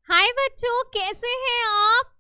हाय बच्चों, कैसे हैं आप।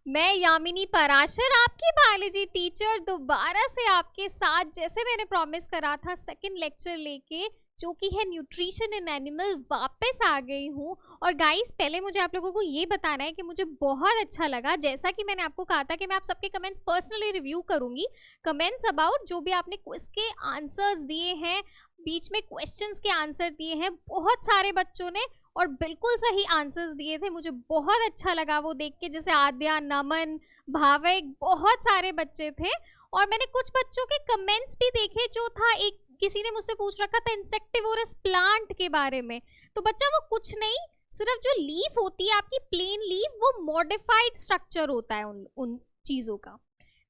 मैं यामिनी पराशर, आपकी बायोलॉजी टीचर, दोबारा से आपके साथ जैसे मैंने प्रॉमिस करा था सेकंड लेक्चर लेके, जो कि है न्यूट्रिशन इन एनिमल, वापस आ गई हूँ। और गाइस, पहले मुझे आप लोगों को ये बताना है कि मुझे बहुत अच्छा लगा, जैसा कि मैंने आपको कहा था कि मैं आप सबके कमेंट्स पर्सनली रिव्यू करूंगी। कमेंट्स अबाउट जो भी आपने क्विज के आंसर्स दिए हैं, बीच में क्वेश्चंस के आंसर दिए हैं, बहुत सारे बच्चों ने और बिल्कुल सही आंसर्स दिए थे। मुझे बहुत अच्छा लगा वो देख के, जैसे आद्या, नमन, भाविक, बहुत सारे बच्चे थे। और मैंने कुछ बच्चों के कमेंट्स भी देखे, जो था एक किसी ने मुझसे पूछ रखा था इंसेक्टिवोरस प्लांट के बारे में। तो बच्चा वो कुछ नहीं, सिर्फ जो लीफ होती है आपकी प्लेन लीफ, वो मॉडिफाइड स्ट्रक्चर होता है उन चीजों का।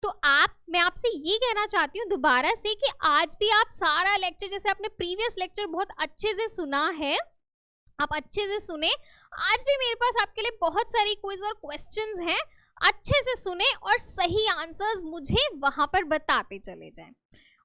तो मैं आपसे ये कहना चाहती हूँ दोबारा से कि आज भी आप सारा लेक्चर, जैसे आपने प्रीवियस लेक्चर बहुत अच्छे से सुना है, आप अच्छे से सुने। आज भी मेरे पास आपके लिए बहुत सारी क्विज और क्वेश्चंस हैं, अच्छे से सुने और सही आंसर्स मुझे वहां पर बताते चले जाएं।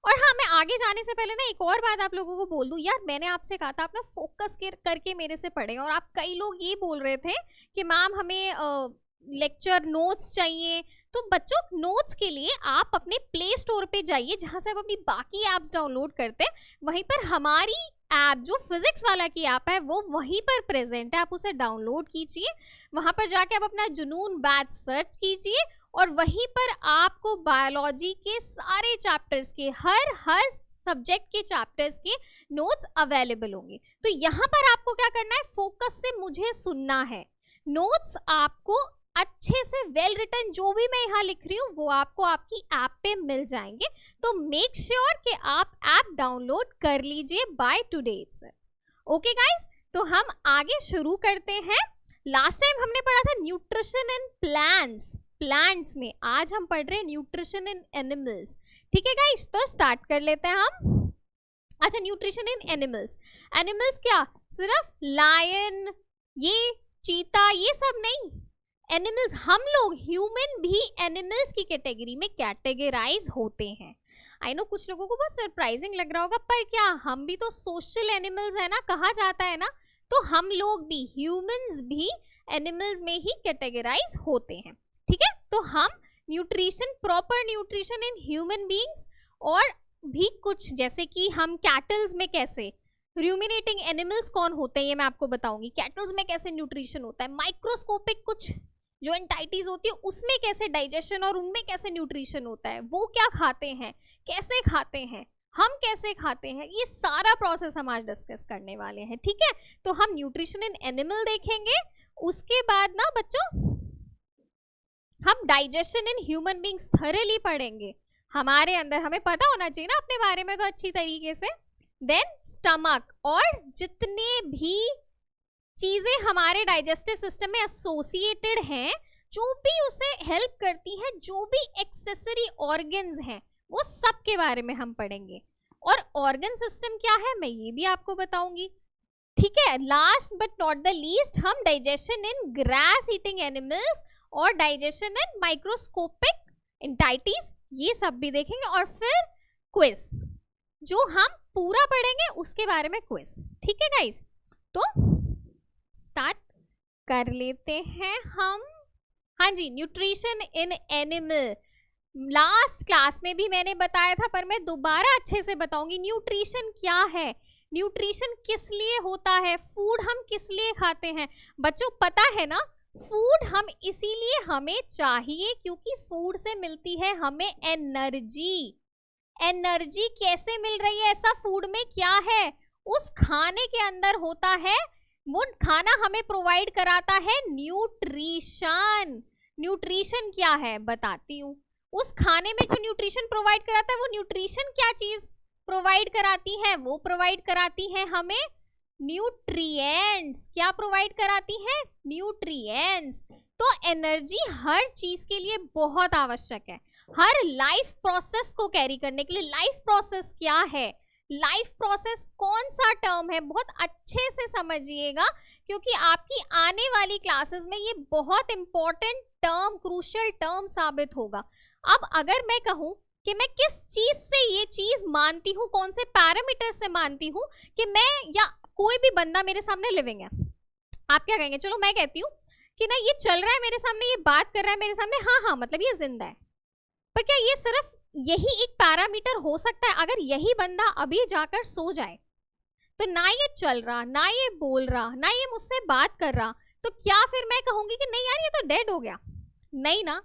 और हाँ, मैं आगे जाने से पहले ना एक और बात आप लोगों को बोल दूं। यार, मैंने आपसे कहा था आप ना फोकस करके मेरे से पढ़ें, और आप कई लोग ये बोल रहे थे कि मैम हमें लेक्चर नोट्स चाहिए। तो बच्चों, नोट्स के लिए आप अपने प्ले स्टोर पे जाइए, जहां से आप अपनी बाकी एप्स डाउनलोड करते हैं। वहीं पर हमारी ऐप, जो फिजिक्स वाला की ऐप है, वो वहीं पर प्रेजेंट है, आप उसे डाउनलोड कीजिए। वहां पर जाके आप अपना जुनून बैच सर्च कीजिए, और वहीं पर आपको बायोलॉजी के सारे चैप्टर्स के, हर सब्जेक्ट के चैप्टर्स के नोट्स अवेलेबल होंगे। तो यहाँ पर आपको क्या करना है, फोकस से मुझे सुनना है। नोट्स आपको अच्छे से वेल रिटन, जो भी मैं यहाँ लिख रही हूँ, वो आपको आपकी ऐप पे मिल जाएंगे। तो मेक श्योर कि आप ऐप डाउनलोड कर लीजिए by today itself. Okay guys, तो हम आगे शुरू करते हैं। लास्ट टाइम हमने पढ़ा था न्यूट्रिशन इन प्लांट्स में, आज हम पढ़ रहे हैं न्यूट्रिशन इन एनिमल्स। ठीक है गाइस, तो स्टार्ट कर लेते हैं हम। अच्छा, न्यूट्रिशन इन एनिमल्स क्या सिर्फ लायन, ये चीता, ये सब नहीं। एनिमल्स, हम लोग ह्यूमन भी एनिमल्स की कैटेगरी में कैटेगराइज होते हैं। आई नो कुछ लोगों को बहुत सरप्राइजिंग लग रहा होगा, पर क्या हम भी तो सोशल एनिमल्स है ना, कहा जाता है ना। तो हम लोग भी, ह्यूमंस भी एनिमल्स में ही कैटेगराइज होते हैं। ठीक है, तो हम nutrition, proper nutrition in human beings, और भी कुछ, जैसे कि हम कैटल्स में कैसे, रूमिनेटिंग एनिमल्स कौन होते हैं ये मैं आपको बताऊंगी, कैटल्स में कैसे न्यूट्रिशन होता है, माइक्रोस्कोपिक कुछ जो एंटाइटीज होती है उसमें कैसे डाइजेशन और उनमें कैसे न्यूट्रिशन होता है, वो क्या खाते हैं, कैसे खाते हैं, हम कैसे खाते हैं, ये सारा प्रोसेस हम आज डिस्कस करने वाले हैं। ठीक है, तो हम न्यूट्रिशन इन एनिमल देखेंगे, उसके बाद ना बच्चों हम digestion in human beings thoroughly पढ़ेंगे। हमारे अंदर, हमें पता होना चाहिए ना अपने बारे में तो अच्छी तरीके से। देन स्टमक, और जितने भी चीजें हमारे डाइजेस्टिव सिस्टम में एसोसिएटेड हैं, जो भी उसे हेल्प करती हैं, जो भी एक्सेसरी ऑर्गन्स हैं, वो सब के बारे में हम पढ़ेंगे। और ऑर्गन सिस्टम क्या है मैं ये भी आपको बताऊंगी। ठीक है, last but not the least, हम digestion in grass eating animals और डाइजेशन इन माइक्रोस्कोपिक एंटाइटीज, ये सब भी देखेंगे। और फिर क्विज, जो हम पूरा पढ़ेंगे उसके बारे में क्विज। ठीक है गाइस, तो स्टार्ट कर लेते हैं हम। हाँ जी, nutrition in animal last class में भी मैंने बताया था, पर मैं दोबारा अच्छे से बताऊंगी। न्यूट्रिशन क्या है, न्यूट्रिशन किस लिए होता है, फूड हम किस लिए खाते हैं। बच्चों पता है ना, फूड हम इसीलिए हमें चाहिए क्योंकि फूड से मिलती है हमें एनर्जी। एनर्जी कैसे मिल रही है, ऐसा फूड में क्या है, उस खाने के अंदर होता है, वो खाना हमें प्रोवाइड कराता है न्यूट्रिशन। न्यूट्रिशन क्या है बताती हूँ। उस खाने में जो न्यूट्रिशन प्रोवाइड कराता है, वो न्यूट्रिशन क्या चीज प्रोवाइड कराती है, वो प्रोवाइड कराती है हमें न्यूट्रिएंट्स। क्या प्रोवाइड कराती है, न्यूट्रिएंट्स। तो एनर्जी हर चीज के लिए बहुत आवश्यक है, हर लाइफ प्रोसेस को कैरी करने के लिए। लाइफ प्रोसेस क्या है, लाइफ प्रोसेस कौन सा टर्म है, बहुत अच्छे से समझिएगा, क्योंकि आपकी आने वाली क्लासेस में ये बहुत इंपॉर्टेंट टर्म, क्रूशियल टर्म साबित होगा। अब अगर मैं कहूं कि मैं किस चीज से ये चीज मानती हूँ, कौन से पैरामीटर से मानती हूँ कि मैं, या कोई भी बंदा मेरे सामने लिविंग है, आप क्या कहेंगे, चलो मैं कहती हूँ कि ना ये चल रहा है मेरे सामने, ये बात कर रहा है मेरे सामने, हाँ हाँ मतलब ये जिंदा है। पर क्या ये सिर्फ यही एक पैरामीटर हो सकता है? अगर यही बंदा अभी जाकर सो जाए तो ना ये चल रहा, ना ये बोल रहा, ना ये मुझसे बात कर रहा, तो क्या फिर मैं कहूंगी कि नहीं यार ये तो डेड हो गया? नहीं ना,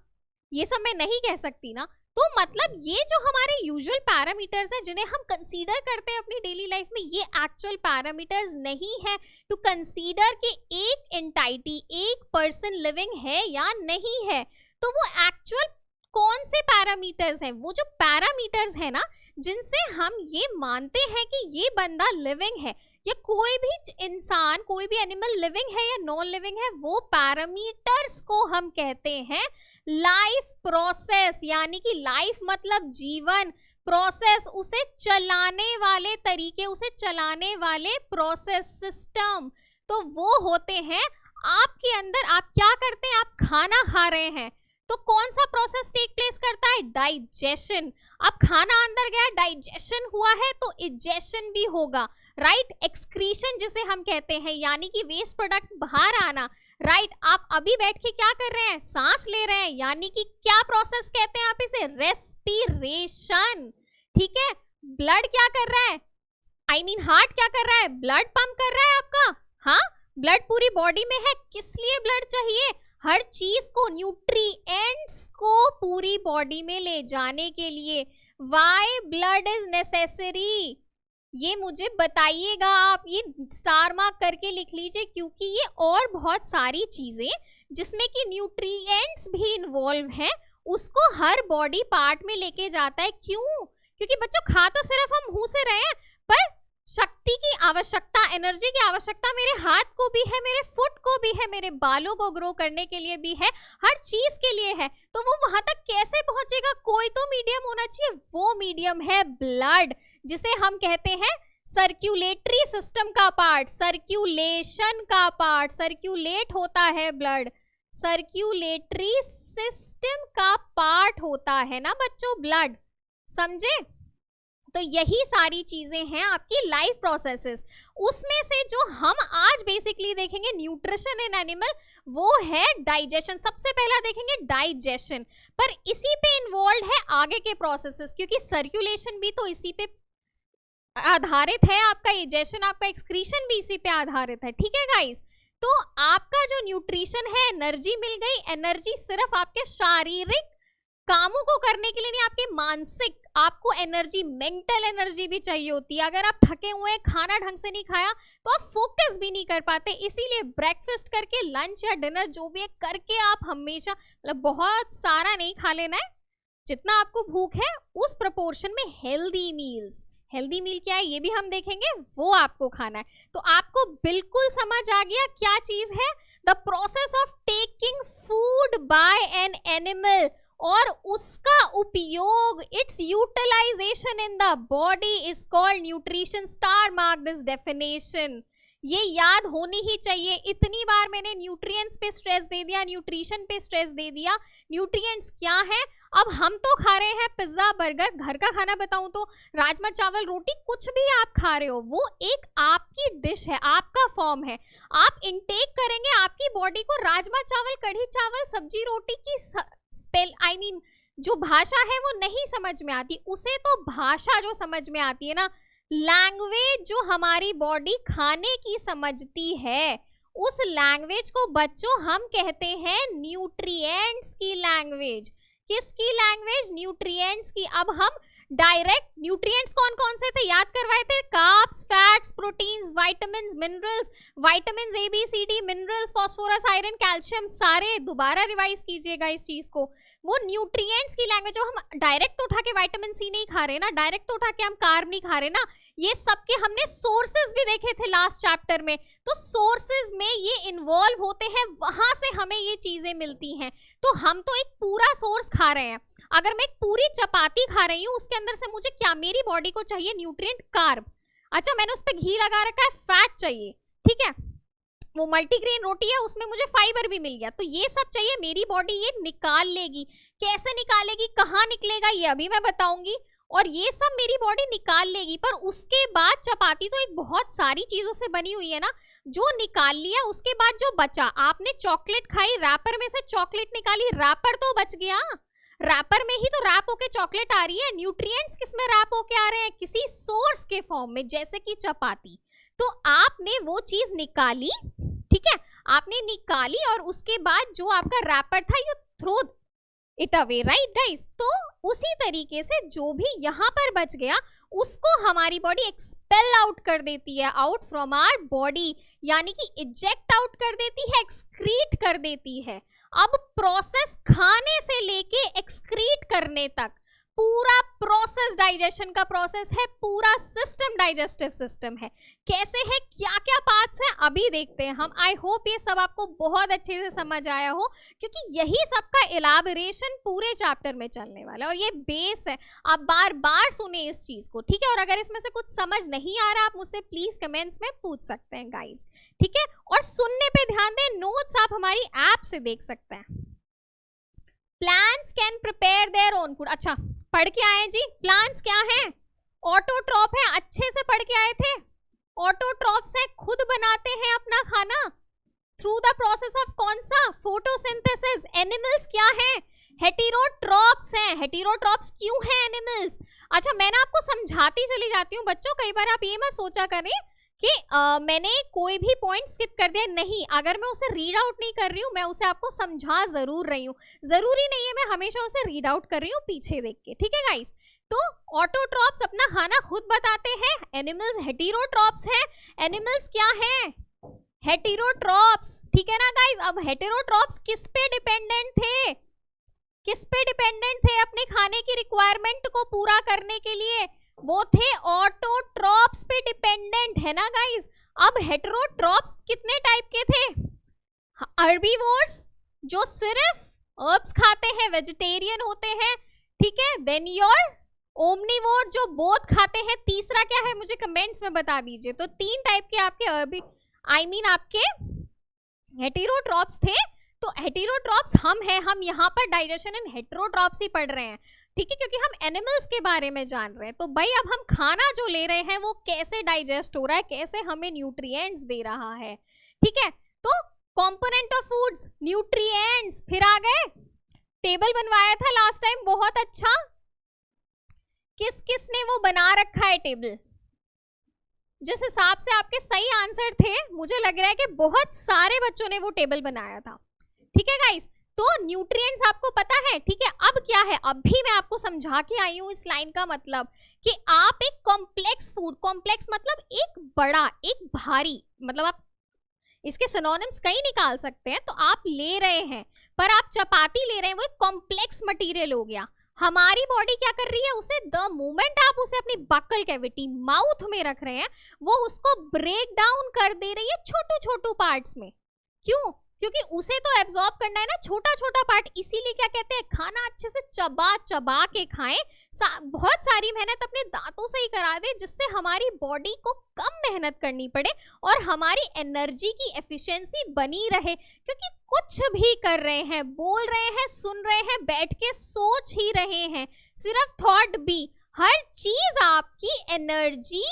ये सब मैं नहीं कह सकती ना। तो मतलब ये जो हमारे यूजुअल पैरामीटर्स हैं जिन्हें हम कंसीडर करते हैं अपनी डेली लाइफ में, ये एक्चुअल पैरामीटर्स नहीं है टू कंसीडर कि एक एंटाइटी, एक पर्सन लिविंग है या नहीं है। तो वो एक्चुअल कौन से पैरामीटर्स हैं? वो जो पैरामीटर्स है ना जिनसे हम ये मानते हैं कि ये बंदा लिविंग है, या कोई भी इंसान, कोई भी एनिमल लिविंग है या नॉन लिविंग है, वो पैरामीटर्स को हम कहते हैं लाइफ प्रोसेस। यानी कि लाइफ मतलब जीवन, प्रोसेस उसे चलाने वाले तरीके, उसे चलाने वाले प्रोसेस सिस्टम। तो वो होते हैं आपके अंदर। आप क्या करते हैं? आप खाना खा रहे हैं तो कौन सा प्रोसेस टेक प्लेस करता है? डाइजेशन। अब खाना अंदर गया, डाइजेशन हुआ है तो इजेशन भी होगा, राइट? एक्सक्रीशन जिसे हम कहते हैं, यानी कि वेस्ट प्रोडक्ट बाहर आना, राइट? आप अभी बैठ के क्या कर रहे हैं? सांस ले रहे हैं, यानी कि क्या प्रोसेस कहते हैं आप इसे? रेस्पिरेशन, ठीक है? ब्लड क्या कर रहा है? आई मीन हार्ट क्या कर रहा है? ब्लड पंप कर रहा है आपका। हाँ, ब्लड पूरी बॉडी में है, किस लिए ब्लड चाहिए? हर चीज को, न्यूट्रिएंट्स को पूरी बॉडी में ले जाने के लिए। Why blood is necessary? ये मुझे बताइएगा आप, ये स्टार मार्क करके लिख लीजिए, क्योंकि ये और बहुत सारी चीजें जिसमें कि न्यूट्रिएंट्स भी इन्वॉल्व हैं उसको हर बॉडी पार्ट में लेके जाता है। क्यों? क्योंकि बच्चों खा तो सिर्फ हम मुंह से रहे हैं, पर शक्ति की आवश्यकता, एनर्जी की आवश्यकता मेरे हाथ को भी है, मेरे फुट को भी है, मेरे बालों को ग्रो करने के लिए भी है, हर चीज के लिए है। तो वो वहां तक कैसे पहुंचेगा? कोई तो मीडियम होना चाहिए, वो मीडियम है ब्लड, जिसे हम कहते हैं सर्क्यूलेटरी सिस्टम का पार्ट, सर्क्यूलेशन का पार्ट। सर्क्यूलेट होता है ब्लड, सर्क्यूलेटरी सिस्टम का पार्ट होता है ना बच्चों ब्लड, समझे? तो यही सारी चीजें हैं आपकी लाइफ प्रोसेसेस। उसमें से जो हम आज बेसिकली देखेंगे न्यूट्रिशन इन एनिमल, वो है डाइजेशन। सबसे पहला देखेंगे डाइजेशन, पर इसी पे इन्वॉल्व है आगे के प्रोसेसेस, क्योंकि सर्कुलेशन भी तो इसी पे आधारित है, आपका इजेशन, आपका एक्सक्रीशन भी इसी पे आधारित है, ठीक है गाइस? तो आपका जो न्यूट्रिशन है, एनर्जी मिल गई। एनर्जी सिर्फ आपके शारीरिक कामों को करने के लिए नहीं, आपके मानसिक, आपको एनर्जी, मेंटल एनर्जी भी चाहिए होती है। अगर आप थके हुए, खाना ढंग से नहीं खाया तो आप फोकस भी नहीं कर पाते। इसीलिए ब्रेकफास्ट करके, लंच या डिनर जो भी है करके आप हमेशा, मतलब बहुत सारा नहीं खा लेना है, जितना आपको भूख है उस प्रोपोर्शन में हेल्दी मील्स। हेल्दी मील क्या है ये भी हम देखेंगे, वो आपको खाना है। तो आपको बिल्कुल समझ आ गया क्या चीज है? The process of taking food by an animal और उसका उपयोग, its utilisation in the body is called nutrition. Star mark this definition, ये याद होनी ही चाहिए। इतनी बार मैंने न्यूट्रिएंट्स पे स्ट्रेस दे दिया, न्यूट्रिशन पे स्ट्रेस दे दिया। न्यूट्रिएंट्स क्या है? अब हम तो खा रहे हैं पिज्जा, बर्गर, घर का खाना बताऊं तो राजमा चावल, रोटी, कुछ भी आप खा रहे हो, वो एक आपकी डिश है, आपका फॉर्म है। आप इनटेक करेंगे, आपकी बॉडी को राजमा चावल, कढ़ी चावल, सब्जी, रोटी की स्पेल, आई मीन जो भाषा है वो नहीं समझ में आती। उसे तो भाषा जो समझ में आती है ना, लैंग्वेज जो हमारी बॉडी खाने की समझती है, उस लैंग्वेज को बच्चों हम कहते हैं न्यूट्रिएंट्स की लैंग्वेज। किसकी लैंग्वेज? न्यूट्रिएंट्स की। अब हम डायरेक्ट न्यूट्रिएंट्स कौन कौन से थे याद करवाए थे? Carbs, fats, proteins, vitamins, minerals, vitamins A B C D, minerals, phosphorus, iron, calcium, सारे दोबारा रिवाइज कीजिएगा इस चीज को। वो न्यूट्रिएंट्स की लैंग्वेज। जो हम डायरेक्ट तो उठा के विटामिन सी नहीं खा रहे ना, डायरेक्ट तो उठा के हम कार्ब नहीं खा रहे ना, ये सबके हमने सोर्सेज भी देखे थे लास्ट चैप्टर में। तो सोर्सेज में ये इन्वॉल्व होते हैं, वहां से हमें ये चीजें मिलती हैं। तो हम तो एक पूरा सोर्स खा रहे हैं। अगर मैं एक पूरी चपाती खा रही हूँ, उसके अंदर से मुझे क्या, मेरी बॉडी को चाहिए न्यूट्रिएंट कार्ब। अच्छा, मैंने उस पर घी लगा रखा है, फैट चाहिए, ठीक है? वो मल्टीग्रेन रोटी है, उसमें मुझे फाइबर भी मिल गया। तो ये सब चाहिए, मेरी बॉडी ये निकाल लेगी। कैसे निकालेगी, कहाँ निकलेगा, ये अभी मैं बताऊंगी। और ये सब मेरी बॉडी निकाल लेगी। पर उसके बाद चपाती तो एक बहुत सारी चीजों से बनी हुई है ना, जो निकाल लिया उसके बाद जो बचा, आपने चॉकलेट खाई, रैपर में से चॉकलेट निकाली, रैपर तो बच गया, रैपर में ही तो रैप होके चॉकलेट आ रही है। न्यूट्रिएंट्स किसमें रैप होके आ रहे हैं? किसी सोर्स के फॉर्म में, जैसे कि चपाती। तो आपने वो चीज निकाली, ठीक है, आपने निकाली और उसके बाद जो आपका रैपर था you throw it away, right guys. तो उसी तरीके से जो भी यहाँ पर बच गया उसको हमारी बॉडी एक्सपेल आउट कर देती है, आउट फ्रॉम आवर बॉडी, यानी कि इजेक्ट आउट कर देती है, एक्सक्रीट कर देती है। अब प्रोसेस खाने से लेके एक्सक्रीट करने तक पूरा प्रोसेस डाइजेशन का प्रोसेस है, पूरा सिस्टम डाइजेस्टिव सिस्टम है। कैसे है, क्या क्या पार्ट्स हैं, अभी देखते हैं हम। आई होप ये सब आपको बहुत अच्छे से समझ आया हो, क्योंकि यही सबका इलाबोरेशन पूरे चैप्टर में चलने वाला है और ये बेस है। आप बार बार सुने इस चीज को, ठीक है। और अगर इसमें से कुछ समझ नहीं आ रहा, आप मुझसे प्लीज कमेंट्स में पूछ सकते हैं गाइज, ठीक है। और सुनने पे ध्यान दें, नोट्स आप हमारी ऐप से देख सकते हैं। Plants can prepare their own food, अच्छा पढ़ के आए जी। प्लांट्स क्या है? ऑटोट्रॉप है, अच्छे से पढ़ के आए थे। ऑटोट्रॉप्स है, खुद बनाते हैं अपना खाना थ्रू द प्रोसेस ऑफ कौन सा? फोटोसिंथेसिस। एनिमल्स क्या है? हेटेरोट्रॉप्स हैं। हेटेरोट्रॉप्स क्यों है एनिमल्स? अच्छा मैं ना आपको समझाती चली जाती हूँ बच्चों, कई बार आप ये मत सोचा करें कि मैंने कोई भी पॉइंट स्किप कर दिया, नहीं। अगर मैं उसे रीड आउट नहीं कर रही हूँ, मैं उसे आपको समझा जरूर रही हूँ। जरूरी नहीं है मैं हमेशा उसे रीड आउट कर रही हूँ पीछे देख के, ठीक है गाइस। तो ऑटोट्रॉप्स अपना खाना खुद बताते हैं, एनिमल्स हेटेरोट्रॉप्स हैं। एनिमल्स क्या हैं? हेटेरोट्रॉप्स, ठीक है ना गाइस। अब हेटेरोट्रॉप्स किस पे डिपेंडेंट थे? किस पे डिपेंडेंट थे अपने खाने की रिक्वायरमेंट को पूरा करने के लिए? वो थे ऑटोट्रॉप्स पे डिपेंडेंट, है ना गाइस। अब हेटेरोट्रॉप्स कितने टाइप के थे? हर्बीवोर्स जो सिर्फ हर्ब्स खाते हैं, वेजिटेरियन होते हैं, ठीक है। देन योर ओमनीवोर जो बोथ खाते हैं। तीसरा क्या है मुझे कमेंट्स में बता दीजिए। तो 3 टाइप के आपके आपके हेटेरोट्रॉप्स थे। तो हेटेरोट्रॉप्स हम हैं, हम यहाँ पर डाइजेशन एंड हेटेरोट्रॉप्स ही पढ़ रहे हैं, ठीक है, क्योंकि हम एनिमल्स के बारे में जान रहे हैं। तो भाई अब हम खाना जो ले रहे हैं वो कैसे डाइजेस्ट हो रहा है, कैसे हमें न्यूट्रिएंट्स दे रहा है, ठीक है। तो कंपोनेंट ऑफ फूड्स, न्यूट्रिएंट्स, फिर आ गए टेबल बनवाया था लास्ट टाइम, बहुत अच्छा। किस किस ने वो बना रखा है टेबल? जिस हिसाब से आपके सही आंसर थे, मुझे लग रहा है कि बहुत सारे बच्चों ने वो टेबल बनाया था, ठीक है गाइस। तो न्यूट्रिएंट्स आपको पता है, ठीक है। अब क्या है, अभी मैं आपको समझा के आई हूं इस लाइन का मतलब कि आप एक कॉम्प्लेक्स फूड, कॉम्प्लेक्स मतलब एक बड़ा, एक भारी, मतलब आप इसके सिनोनिम्स कई निकाल सकते हैं। तो आप ले रहे हैं, पर आप चपाती ले रहे हैं, वो एक कॉम्प्लेक्स मटेरियल हो गया। हमारी बॉडी क्या कर रही है, उसे द मोमेंट आप उसे अपनी बक्कल कैविटी, माउथ में रख रहे हैं, वो उसको ब्रेक डाउन कर दे रही है छोटू छोटू पार्ट्स में। क्यों? क्योंकि उसे तो एब्जॉर्ब करना है ना, छोटा छोटा पार्ट। इसीलिए क्या कहते हैं, खाना अच्छे से चबा चबा के खाएं। बहुत सारी मेहनत अपने दांतों से ही करा दे, जिससे हमारी बॉडी को कम मेहनत करनी पड़े और हमारी एनर्जी की एफिशिएंसी बनी रहे। क्योंकि कुछ भी कर रहे हैं, बोल रहे हैं, सुन रहे हैं, बैठ के सोच ही रहे हैं, सिर्फ थॉट भी, हर चीज आपकी एनर्जी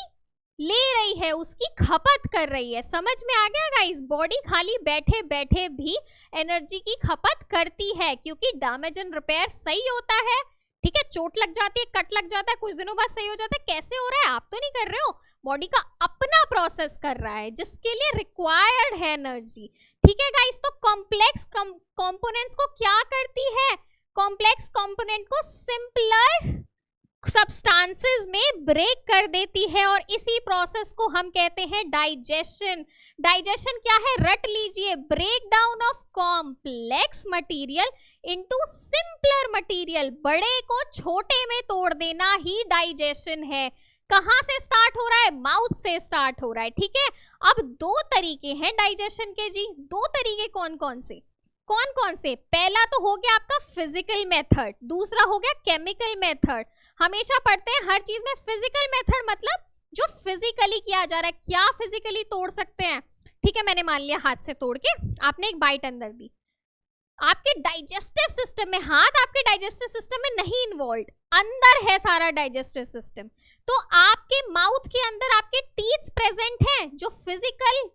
ले रही है, उसकी खपत कर रही है। समझ में आ गया गाइस? बॉडी खाली बैठे बैठे भी एनर्जी की खपत करती है, क्योंकि डैमेज एंड रिपेयर सही होता है, ठीक है। चोट लग जाती है, कट लग जाता है, कुछ दिनों बाद सही हो जाता है। कैसे हो रहा है? आप तो नहीं कर रहे हो, बॉडी का अपना प्रोसेस कर रहा है, जिसके लिए रिक्वायर्ड है एनर्जी, ठीक है गाइस। तो कॉम्प्लेक्स कंपोनेंट्स को क्या करती है? कॉम्प्लेक्स कंपोनेंट को सिंपलर सब्सटेंसेस में ब्रेक कर देती है, और इसी प्रोसेस को हम कहते हैं डाइजेशन। डाइजेशन क्या है? रट लीजिए, break down of complex material into simpler material. बड़े को छोटे में तोड़ देना ही डाइजेशन है। कहां से स्टार्ट हो रहा है? माउथ से स्टार्ट हो रहा है, ठीक है। अब 2 तरीके हैं डाइजेशन के जी। 2 तरीके कौन कौन से? कौन कौन से? पहला तो हो गया आपका फिजिकल मेथड, दूसरा हो गया केमिकल मेथड। हमेशा पढ़ते हैं हर चीज में फिजिकल मेथड मतलब जो फिजिकली किया जा रहा है। क्या फिजिकली तोड़ सकते हैं? ठीक है, मैंने मान लिया हाथ से तोड़ के, आपने एक बाइट अंदर दी, आपके डाइजेस्टिव सिस्टम में, हाथ आपके डाइजेस्टिव सिस्टम में नहीं इन्वॉल्व, अंदर है सारा डाइजेस्टिव सिस्टम। तो आपके माउथ के अंदर आपके टीथ प्रेजेंट हैं जो फिजिकल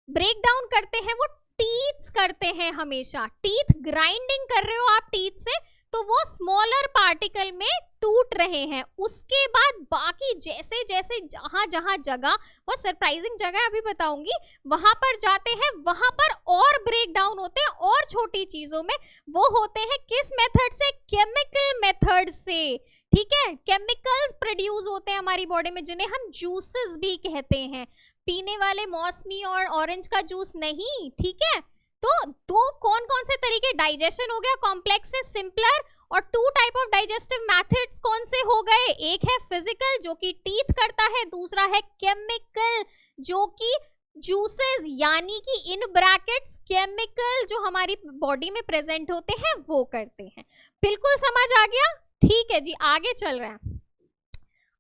ब्रेक डाउन करते हैं वो टीथ्स करते हैं हमेशा। टीथ ग्राइंडिंग कर रहे हो आप टीथ से, तो वो स्मॉलर पार्टिकल में टूट रहे हैं। उसके बाद बाकी जैसे जैसे जहां जहां जगह, वो सरप्राइजिंग जगह अभी बताऊंगी, वहां पर जाते हैं, वहां पर और ब्रेक डाउन होते हैं और छोटी चीजों में। वो होते हैं किस मेथड से? केमिकल मेथड से। ठीक है, केमिकल्स प्रोड्यूस होते हैं हमारी बॉडी में, जिन्हें हम जूसेस भी कहते हैं। पीने वाले मौसमी और ऑरेंज का जूस नहीं, ठीक है। तो दो कौन कौन से तरीके? डाइजेशन हो गया कॉम्प्लेक्स से सिंपलर, और two type of digestive methods कौन से हो गए? एक है फिजिकल जो कि टीथ करता है, दूसरा है केमिकल जो कि जूसेस यानी कि इन ब्रैकेट्स केमिकल जो हमारी बॉडी में प्रेजेंट होते हैं वो करते हैं। बिल्कुल समझ आ गया? ठीक है जी, आगे चल रहे हैं।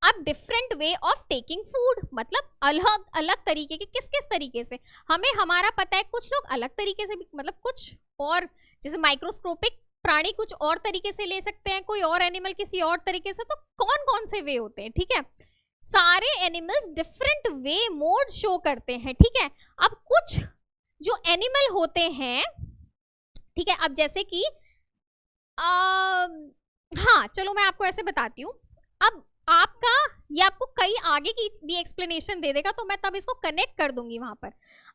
अब different way of taking food, मतलब अलग अलग तरीके के, किस किस तरीके से हमें हमारा पता है। कुछ लोग अलग तरीके से भी, मतलब कुछ और, जैसे माइक्रोस्कोपिक प्राणी कुछ और तरीके से ले सकते हैं, कोई और एनिमल किसी और तरीके से। तो कौन कौन से वे होते हैं? ठीक है, सारे animals different way mode show करते हैं। ठीक है, अब कुछ जो एनिमल होते हैं, ठीक है, अब जैसे कि हाँ चलो मैं आपको ऐसे बताती हूँ। अब आपका ये आपको कई आगे की भी एक्सप्लेनेशन दे देगा, तो मैं तब इसको कनेक्ट कर दूंगी वहां पर।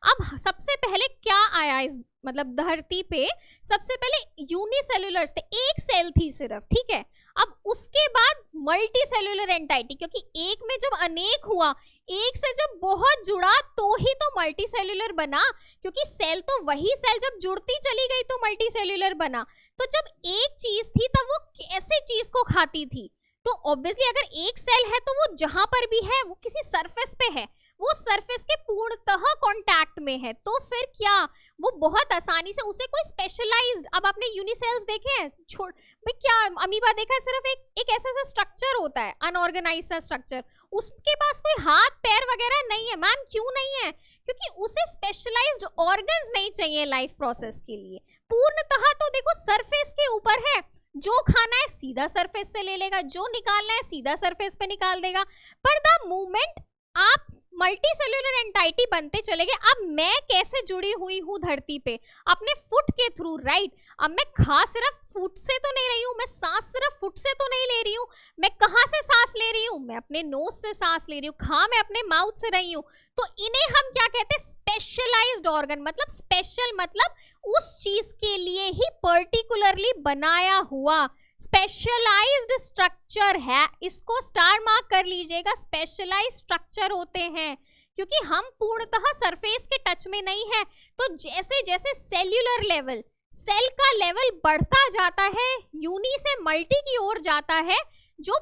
अब सबसे पहले क्या आया इस मतलब धरती पे? सबसे पहले यूनिसेल्युलर्स थे, एक सेल थी सिर्फ। ठीक है, अब उसके बाद मल्टी सेल्युलर एंटाइटी, क्योंकि एक में जब अनेक हुआ, एक से जब बहुत जुड़ा तो ही तो मल्टी सेल्युलर बना, क्योंकि सेल तो वही सेल जब जुड़ती चली गई तो मल्टी सेल्युलर बना। तो जब एक चीज थी तब वो कैसे चीज को खाती थी? तो ऑब्वियसली अगर एक सेल है तो वो जहां पर भी है वो किसी सरफेस पे है, वो सरफेस के पूर्णतः कांटेक्ट में है, तो फिर क्या वो बहुत आसानी से उसे कोई स्पेशलाइज्ड, अब आपने यूनिसेल्स देखे हैं, छोड़ भाई क्या अमीबा देखा है, सिर्फ एक ऐसा स्ट्रक्चर होता है, अनऑर्गेनाइज्ड सा स्ट्रक्चर, उसके पास कोई हाथ पैर वगैरह नहीं है। मैम क्यों नहीं है? क्योंकि उसे स्पेशलाइज्ड ऑर्गन्स नहीं चाहिए लाइफ प्रोसेस के लिए। पूर्णतः तो देखो सरफेस के ऊपर है, जो खाना है सीधा सरफेस से ले लेगा, जो निकालना है सीधा सरफेस पे निकाल देगा। पर द मोमेंट आप मल्टी सेल्युलर एंटाइटी बनते चले गए, अब मैं कैसे जुड़ी हुई हूँ धरती पे? अपने फुट के थ्रू, राइट। अब मैं खा सिर्फ फुट से तो नहीं रही हूँ, मैं सांस सिर्फ फुट से तो नहीं ले रही हूँ। मैं कहाँ से सांस ले रही हूँ? मैं अपने नोज से सांस ले रही हूँ, खा मैं अपने माउथ से रही हूँ। तो इन्हें हम क्या कहते हैं? Specialised organ. मतलब स्पेशल मतलब उस चीज के लिए ही पर्टिकुलरली बनाया हुआ स्पेशलाइज्ड स्ट्रक्चर है। इसको स्टार मार्क कर लीजिएगा, स्पेशलाइज्ड स्ट्रक्चर होते हैं, क्योंकि हम पूर्णतः सरफेस के टच में नहीं है। तो जैसे जैसे सेल्यूलर लेवल, सेल का लेवल बढ़ता जाता है, यूनी से मल्टी की ओर जाता है, जो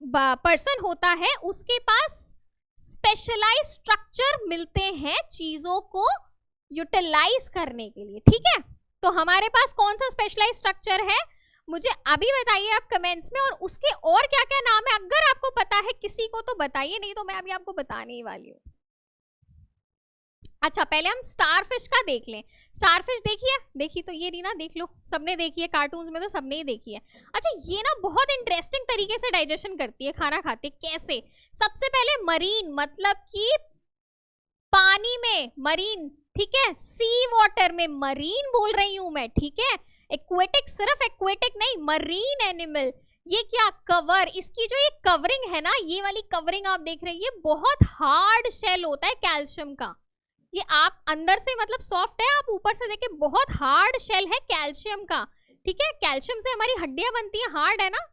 पर्सन होता है उसके पास स्पेशलाइज्ड स्ट्रक्चर मिलते हैं चीजों को यूटिलाइज करने के लिए। ठीक है, तो हमारे पास कौन सा स्पेशलाइज्ड स्ट्रक्चर है मुझे अभी बताइए आप कमेंट्स में, और उसके और क्या क्या नाम है अगर आपको पता है किसी को तो बताइए, नहीं तो मैं अभी आपको बताने ही वाली हूँ। अच्छा पहले हम स्टारफिश का देख लें। स्टारफिश देखिए, देखी तो ये रीना देख लो, सबने देखी है, कार्टून्स में तो सबने ही देखी है। अच्छा ये ना बहुत इंटरेस्टिंग तरीके से डाइजेशन करती है, खाना खाते कैसे? सबसे पहले मरीन, मतलब कि पानी में, मरीन, ठीक है, सी वाटर में, मरीन बोल रही हूं मैं, ठीक है। एक्वेटिक, सिर्फ एक्वेटिक नहीं, मरीन एनिमल। ये क्या कवर, इसकी जो ये कवरिंग है ना, ये वाली कवरिंग आप देख रहे हैं, ये बहुत हार्ड शेल होता है कैल्शियम का। ये आप अंदर से मतलब सॉफ्ट है, आप ऊपर से देखें बहुत हार्ड शेल है कैल्शियम का। ठीक है, कैल्शियम से हमारी हड्डियां बनती हैं, हार्ड है ना।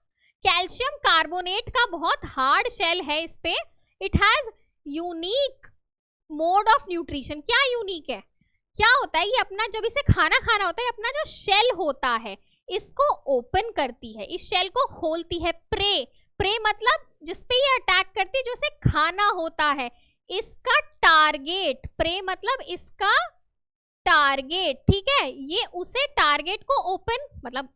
कैल्शियम कार्बोनेट का बहुत हार्ड शेल है इस पे। It has unique mode of nutrition. क्या यूनिक है? क्या होता है, ये अपना जब इसे खाना खाना होता है, अपना जो शेल होता है इसको ओपन करती है, इस शेल को खोलती है। प्रे, प्रे मतलब जिसपे ये अटैक करती है, जो इसे खाना होता है, इसका टारगेट। प्रे मतलब इसका टारगेट, ठीक है। ये उसे टारगेट को ओपन मतलब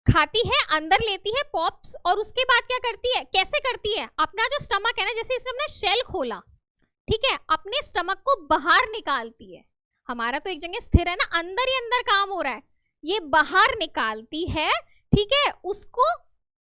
खाती है, अंदर लेती है पॉप्स, और उसके बाद क्या करती है, कैसे करती है? अपना जो स्टमक है ना, जैसे इसने अपना शेल खोला, ठीक है, अपने स्टमक को बाहर निकालती है। हमारा तो एक जगह स्थिर है ना, अंदर ही अंदर काम हो रहा है, ये बाहर निकालती है, ठीक है। उसको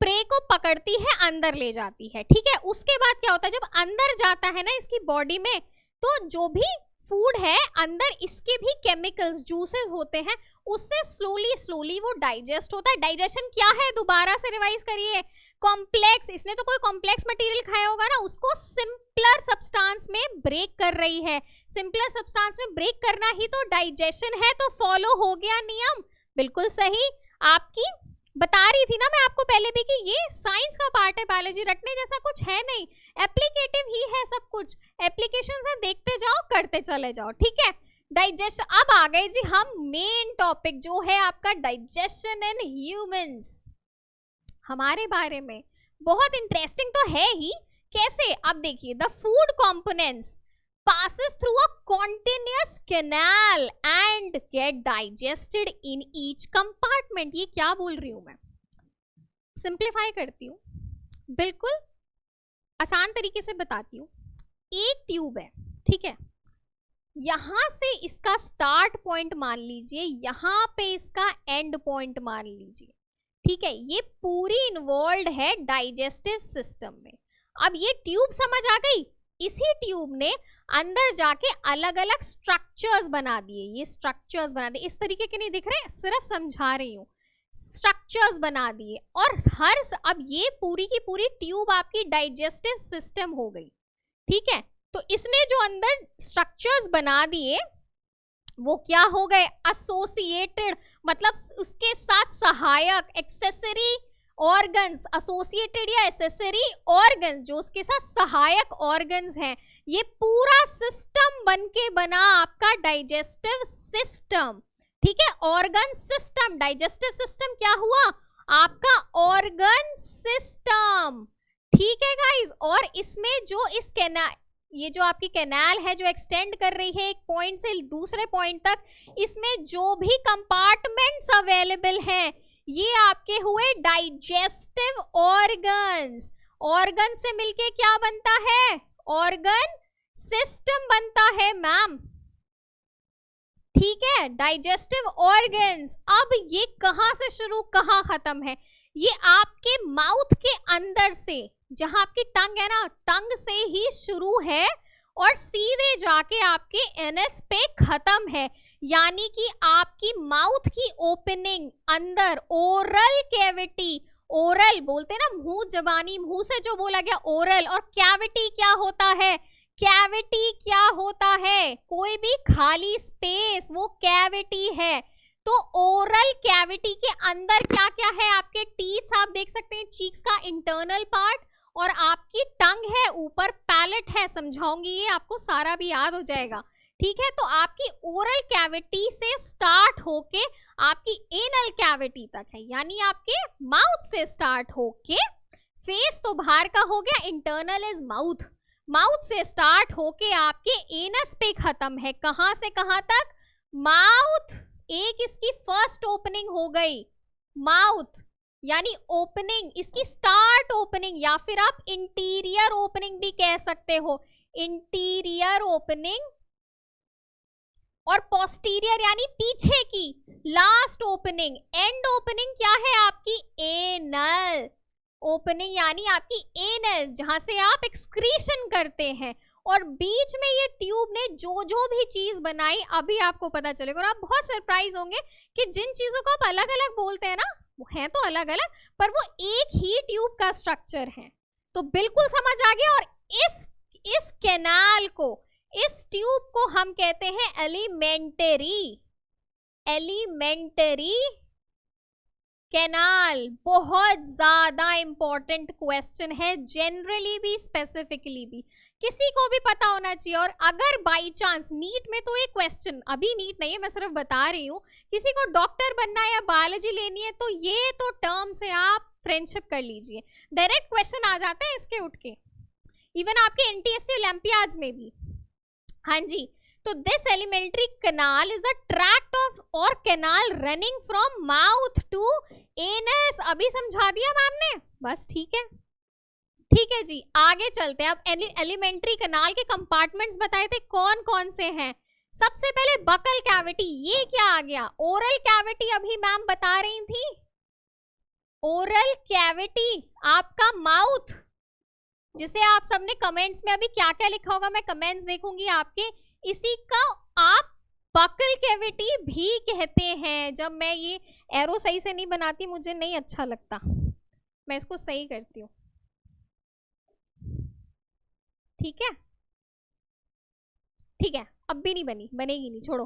प्रे को पकड़ती है, अंदर ले जाती है, ठीक है। उसके बाद क्या होता है, जब अंदर जाता है ना इसकी बॉडी में, तो जो भी फूड है, अंदर इसके भी केमिकल्स जूसेस होते हैं, उससे स्लोली वो डाइजेस्ट होता है। डाइजेशन क्या है, दोबारा से रिवाइज करिए, कॉम्प्लेक्स, इसने तो कोई कॉम्प्लेक्स मटेरियल खाया होगा ना, उसको सिंपलर सब्सटेंस में ब्रेक कर रही है। सिंपलर सब्सटेंस में ब्रेक करना ही तो डाइजेशन है, तो फॉलो हो गया नियम, बिल्कुल सही। आपकी बता रही थी ना मैं आपको पहले भी कि ये साइंस का पार्ट है, बायोलॉजी रटने जैसा कुछ है नहीं, एप्लीकेटिव ही है सब कुछ, एप्लीकेशंस है, देखते जाओ करते चले जाओ, ठीक है। डाइजेशन, अब आ गए जी हम मेन टॉपिक जो है आपका डाइजेशन इन ह्यूमंस, हमारे बारे में। बहुत इंटरेस्टिंग तो है ही, कैसे, अब देखिए, the food components passes through a continuous canal and get digested in each compartment। ये क्या बोल रही हूं मैं, सिंप्लीफाई करती हूँ, बिल्कुल आसान तरीके से बताती हूँ। एक ट्यूब है, ठीक है, यहां से इसका स्टार्ट पॉइंट मान लीजिए, यहां पे इसका एंड पॉइंट मान लीजिए, ठीक है। ये पूरी इन्वॉल्व है डाइजेस्टिव सिस्टम में। अब ये ट्यूब समझ आ गई, इसी ट्यूब ने अंदर जाके अलग अलग स्ट्रक्चर्स बना दिए, ये स्ट्रक्चर्स बना दिए, इस तरीके के नहीं दिख रहे, सिर्फ समझा रही हूँ, स्ट्रक्चर्स बना दिए, और अब ये पूरी की पूरी ट्यूब आपकी डाइजेस्टिव सिस्टम हो गई, ठीक है। तो इसने जो अंदर स्ट्रक्चर्स बना दिए वो क्या हो गए, एसोसिएटेड, मतलब उसके साथ सहायक, एक्सेसरी ऑर्गन्स, एसोसिएटेड या एसेसरी ऑर्गन्स, जो उसके साथ सहायक ऑर्गन्स हैं, ये पूरा सिस्टम बनके बना आपका डाइजेस्टिव सिस्टम, ठीक है। ऑर्गन सिस्टम, डाइजेस्टिव सिस्टम क्या हुआ आपका, ऑर्गन सिस्टम, ठीक है गाइस। और इसमें जो इस कैनाल, ये जो आपकी कैनाल है जो एक्सटेंड कर रही है एक पॉइंट से दूसरे पॉइंट तक, इसमें जो भी कंपार्टमेंट्स अवेलेबल हैं ये आपके हुए डाइजेस्टिव ऑर्गन्स। ऑर्गन से मिलके क्या बनता है, ऑर्गन सिस्टम बनता है मैम, ठीक है, डाइजेस्टिव ऑर्गन्स। अब ये कहां से शुरू कहां खत्म है, ये आपके माउथ के अंदर से, जहां आपकी टंग है ना, टंग से ही शुरू है और सीधे जाके आपके एनएस पे खत्म है। यानी कि आपकी माउथ की ओपनिंग अंदर, ओरल कैविटी, ओरल बोलते हैं ना मुंह जबानी, मुंह से जो बोला गया ओरल, और कैविटी क्या होता है, कैविटी क्या होता है, कोई भी खाली स्पेस, वो कैविटी है। तो ओरल कैविटी के अंदर क्या क्या है, आपके टीथ आप देख सकते हैं, चीक्स का इंटरनल पार्ट, और आपकी टंग है, ऊपर पैलेट है, समझाऊंगी ये आपको सारा भी याद हो जाएगा, ठीक है। तो आपकी ओरल कैविटी से स्टार्ट होके आपकी एनल कैविटी तक है, यानी आपके माउथ से स्टार्ट होके, फेस तो बाहर का हो गया, इंटरनल इज माउथ, माउथ से स्टार्ट होके आपके एनस पे खत्म है, कहां से कहां तक, माउथ, एक इसकी फर्स्ट ओपनिंग हो गई माउथ, यानी ओपनिंग इसकी स्टार्ट ओपनिंग, या फिर आप इंटीरियर ओपनिंग भी कह सकते हो, इंटीरियर ओपनिंग, और पोस्टीरियर यानी पीछे की लास्ट ओपनिंग, एंड ओपनिंग क्या है आपकी, एनल ओपनिंग, यानी आपकी एनस, जहां से आप एक्सक्रीशन करते हैं। और बीच में ये ट्यूब ने जो जो भी चीज बनाई, अभी आपको पता चलेगा, और आप बहुत सरप्राइज होंगे कि जिन चीजों को आप अलग अलग बोलते हैं ना, वो हैं तो अलग अलग, पर वो एक ही ट्यूब का स्ट्रक्चर है। तो बिल्कुल समझ आ गया। और इस कैनाल को, इस ट्यूब को हम कहते हैं एलिमेंटरी, एलिमेंटरी कैनाल। बहुत ज्यादा इंपॉर्टेंट क्वेश्चन है, जनरली भी स्पेसिफिकली भी, किसी को भी पता होना चाहिए। और अगर बाई चांस नीट में, तो ये क्वेश्चन अभी नीट नहीं है, मैं सिर्फ बता रही हूँ, किसी को डॉक्टर बनना है या बायोलॉजी लेनी है, तो ये तो टर्म से आप फ्रेंडशिप कर लीजिए, डायरेक्ट क्वेश्चन आ जाते हैं इसके उठ के, इवन आपके एनटीएससी ओलंपियाड्स में भी। हाँ जी, तो this alimentary canal is the tract of और canal running from mouth to anus. अभी समझा दिया मैम ने, बस ठीक है, ठीक है जी, आगे चलते हैं। अब एलिमेंट्री कैनाल के कंपार्टमेंट्स बताए थे कौन कौन से हैं। सबसे पहले बकल कैविटी, ये क्या आ गया, ओरल कैविटी अभी मैम बता रही थी, ओरल कैविटी आपका माउथ, जिसे आप सबने कमेंट्स में अभी क्या क्या लिखा होगा, मैं कमेंट्स देखूंगी आपके, इसी का आप बकल कैविटी भी कहते हैं। जब मैं ये एरो सही से नहीं बनाती, मुझे नहीं अच्छा लगता, मैं इसको सही करती हूँ, ठीक है ठीक है। अब भी नहीं बनी, बनेगी नहीं, छोड़ो।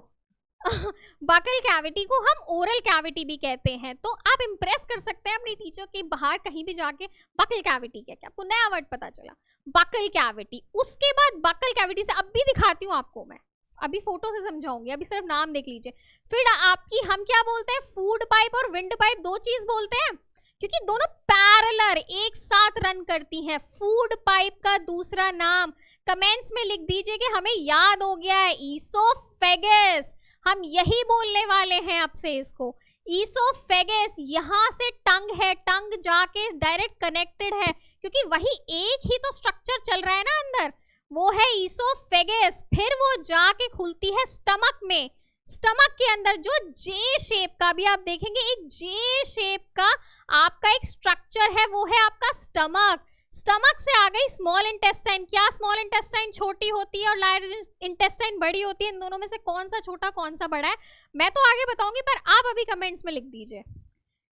बकल कैविटी को हम ओरल कैविटी भी कहते हैं। तो आप इंप्रेस कर सकते हैं अपनी टीचर के बाहर कहीं भी जाके, बकल कैविटी क्या, आपको नया वर्ड पता चला, बकल कैविटी। उसके बाद बकल कैविटी से अब भी दिखाती हूँ आपको मैं, अभी फोटो से समझाऊंगी, अभी सिर्फ नाम देख लीजिए। फिर आपकी हम क्या बोलते हैं, फूड पाइप और विंड पाइप दो चीज बोलते हैं, क्योंकि दोनों पैरेलल एक साथ रन करती हैं। फूड पाइप का दूसरा नाम कमेंट्स में लिख दीजिए कि हमें याद हो गया है, ईसोफेगस। हम यही बोलने वाले हैं अब से इसको, ईसोफेगस। यहाँ से टंग है, टंग जाके डायरेक्ट कनेक्टेड है, क्योंकि वही एक ही तो स्ट्रक्चर चल रहा है ना अंदर, वो है ईसोफेगस। फिर वो जाके खुलती है स्टमक में। स्टमक के अंदर जो जे शेप का, भी आप देखेंगे एक जे शेप का आपका एक स्ट्रक्चर है, वो है आपका स्टमक। स्टमक से आ गई स्मॉल इंटेस्टाइन। क्या स्मॉल इंटेस्टाइन छोटी होती है और लार्ज इंटेस्टाइन बड़ी होती है? इन दोनों में से कौन सा छोटा कौन सा बड़ा है, मैं तो आगे बताऊंगी, पर आप अभी कमेंट्स में लिख दीजिए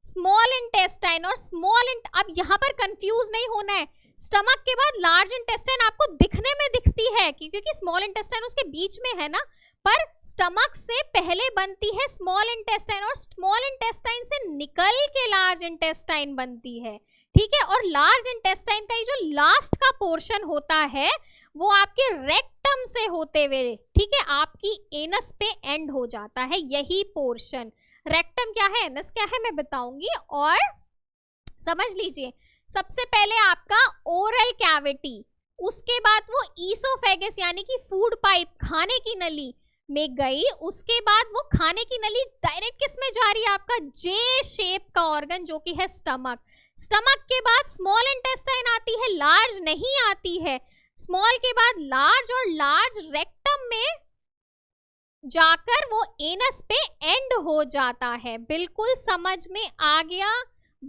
स्मॉल इंटेस्टाइन और अब यहाँ पर कंफ्यूज नहीं होना है। स्टमक के बाद लार्ज इंटेस्टाइन आपको दिखने में दिखती है क्योंकि स्मॉल इंटेस्टाइन उसके बीच में है ना, पर स्टमक से पहले बनती है स्मॉल इंटेस्टाइन और स्मॉल इंटेस्टाइन से निकल के लार्ज इंटेस्टाइन बनती है, ठीक है। और लार्ज इंटेस्टाइन का जो लास्ट का पोर्शन होता है वो आपके रेक्टम से होते हुए, ठीक है, आपकी एनस पे एंड हो जाता है यही पोर्शन। रेक्टम क्या है, एनस क्या है, मैं बताऊंगी, और समझ लीजिए। सबसे पहले आपका ओरल कैविटी, उसके बाद वो ईसोफेगस यानी कि फूड पाइप, खाने की नली में गई। उसके बाद वो खाने की नली डायरेक्ट किस में जा रही है, आपका जे शेप का ऑर्गन जो कि है स्टमक। स्टमक के बाद स्मॉल इंटेस्टाइन आती है, लार्ज नहीं आती है। स्मॉल के बाद लार्ज, और लार्ज रेक्टम में जाकर वो एनस पे एंड हो जाता है। बिल्कुल समझ में आ गया,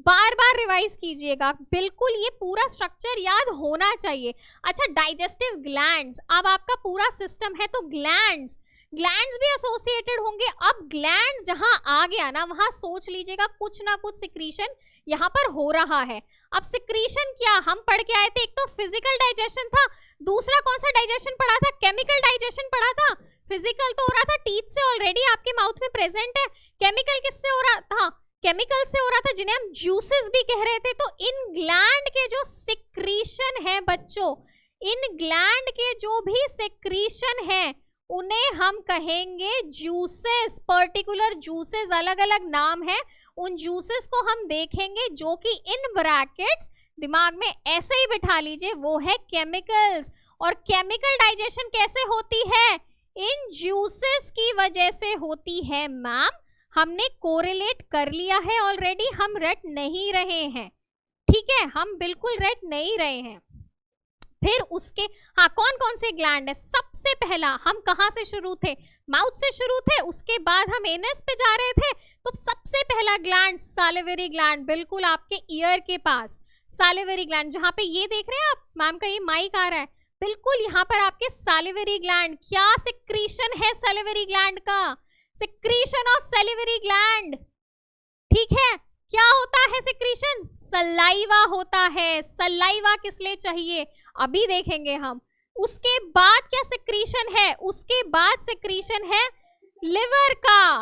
बार बार रिवाइज कीजिएगा, बिल्कुल ये पूरा स्ट्रक्चर याद होना चाहिए। अच्छा, डाइजेस्टिव ग्लैंड्स, अब आपका पूरा सिस्टम है तो ग्लैंड्स भी एसोसिएटेड होंगे। अब ग्लैंड जहां आ गया ना, वहां सोच लीजिएगा कुछ ना कुछ सिक्रीशन यहाँ पर हो रहा है। अब सिक्रीशन क्या हम पढ़ के आए थे, एक तो फिजिकल डाइजेशन था, दूसरा कौन सा डाइजेशन पढ़ा था, केमिकल डाइजेशन पढ़ा था। फिजिकल तो हो रहा था टीथ से, ऑलरेडी आपके माउथ में प्रेजेंट है। केमिकल किससे हो रहा था, केमिकल से हो रहा था, जिन्हें हम जूसेस भी कह रहे थे। तो इन ग्लैंड के जो सिक्रीशन है बच्चों, इन ग्लैंड के जो भी सिक्रीशन है उन्हें हम कहेंगे जूसेस। पर्टिकुलर जूसेस, अलग अलग नाम है, उन जूसेस को हम देखेंगे, जो कि इन ब्रैकेट्स दिमाग में ऐसे ही बिठा लीजिए, वो है केमिकल्स। और केमिकल डाइजेशन कैसे होती है, इन जूसेस की वजह से होती है मैम। हमने कोरिलेट कर लिया है ऑलरेडी, हम रट नहीं रहे हैं, ठीक है, हम बिल्कुल रट नहीं रहे हैं। फिर उसके हाँ, कौन कौन से ग्लैंड है, सबसे पहला हम कहाँ से शुरू थे, माउथ से शुरू थे, उसके बाद हम एनस पे जा रहे थे। तो सबसे पहला ग्लैंड सैलिवरी ग्लैंड, बिल्कुल आपके ईयर के पास सैलिवरी ग्लैंड, जहाँ पे ये देख रहे हैं आप, मैम का ये माइक आ रहा है, बिल्कुल यहाँ पर आपके सैलिवरी ग्लैंड। क्या सिक्रीशन है सैलिवरी ग्लैंड का, सिक्रीशन ऑफ सैलिवरी ग्लैंड, ठीक है। क्या होता है सिक्रीशन, सलाइवा होता है। सलाइवा किस लिए चाहिए अभी देखेंगे हम। उसके बाद क्या सिक्रीशन है, उसके बाद सिक्रीशन है लिवर का,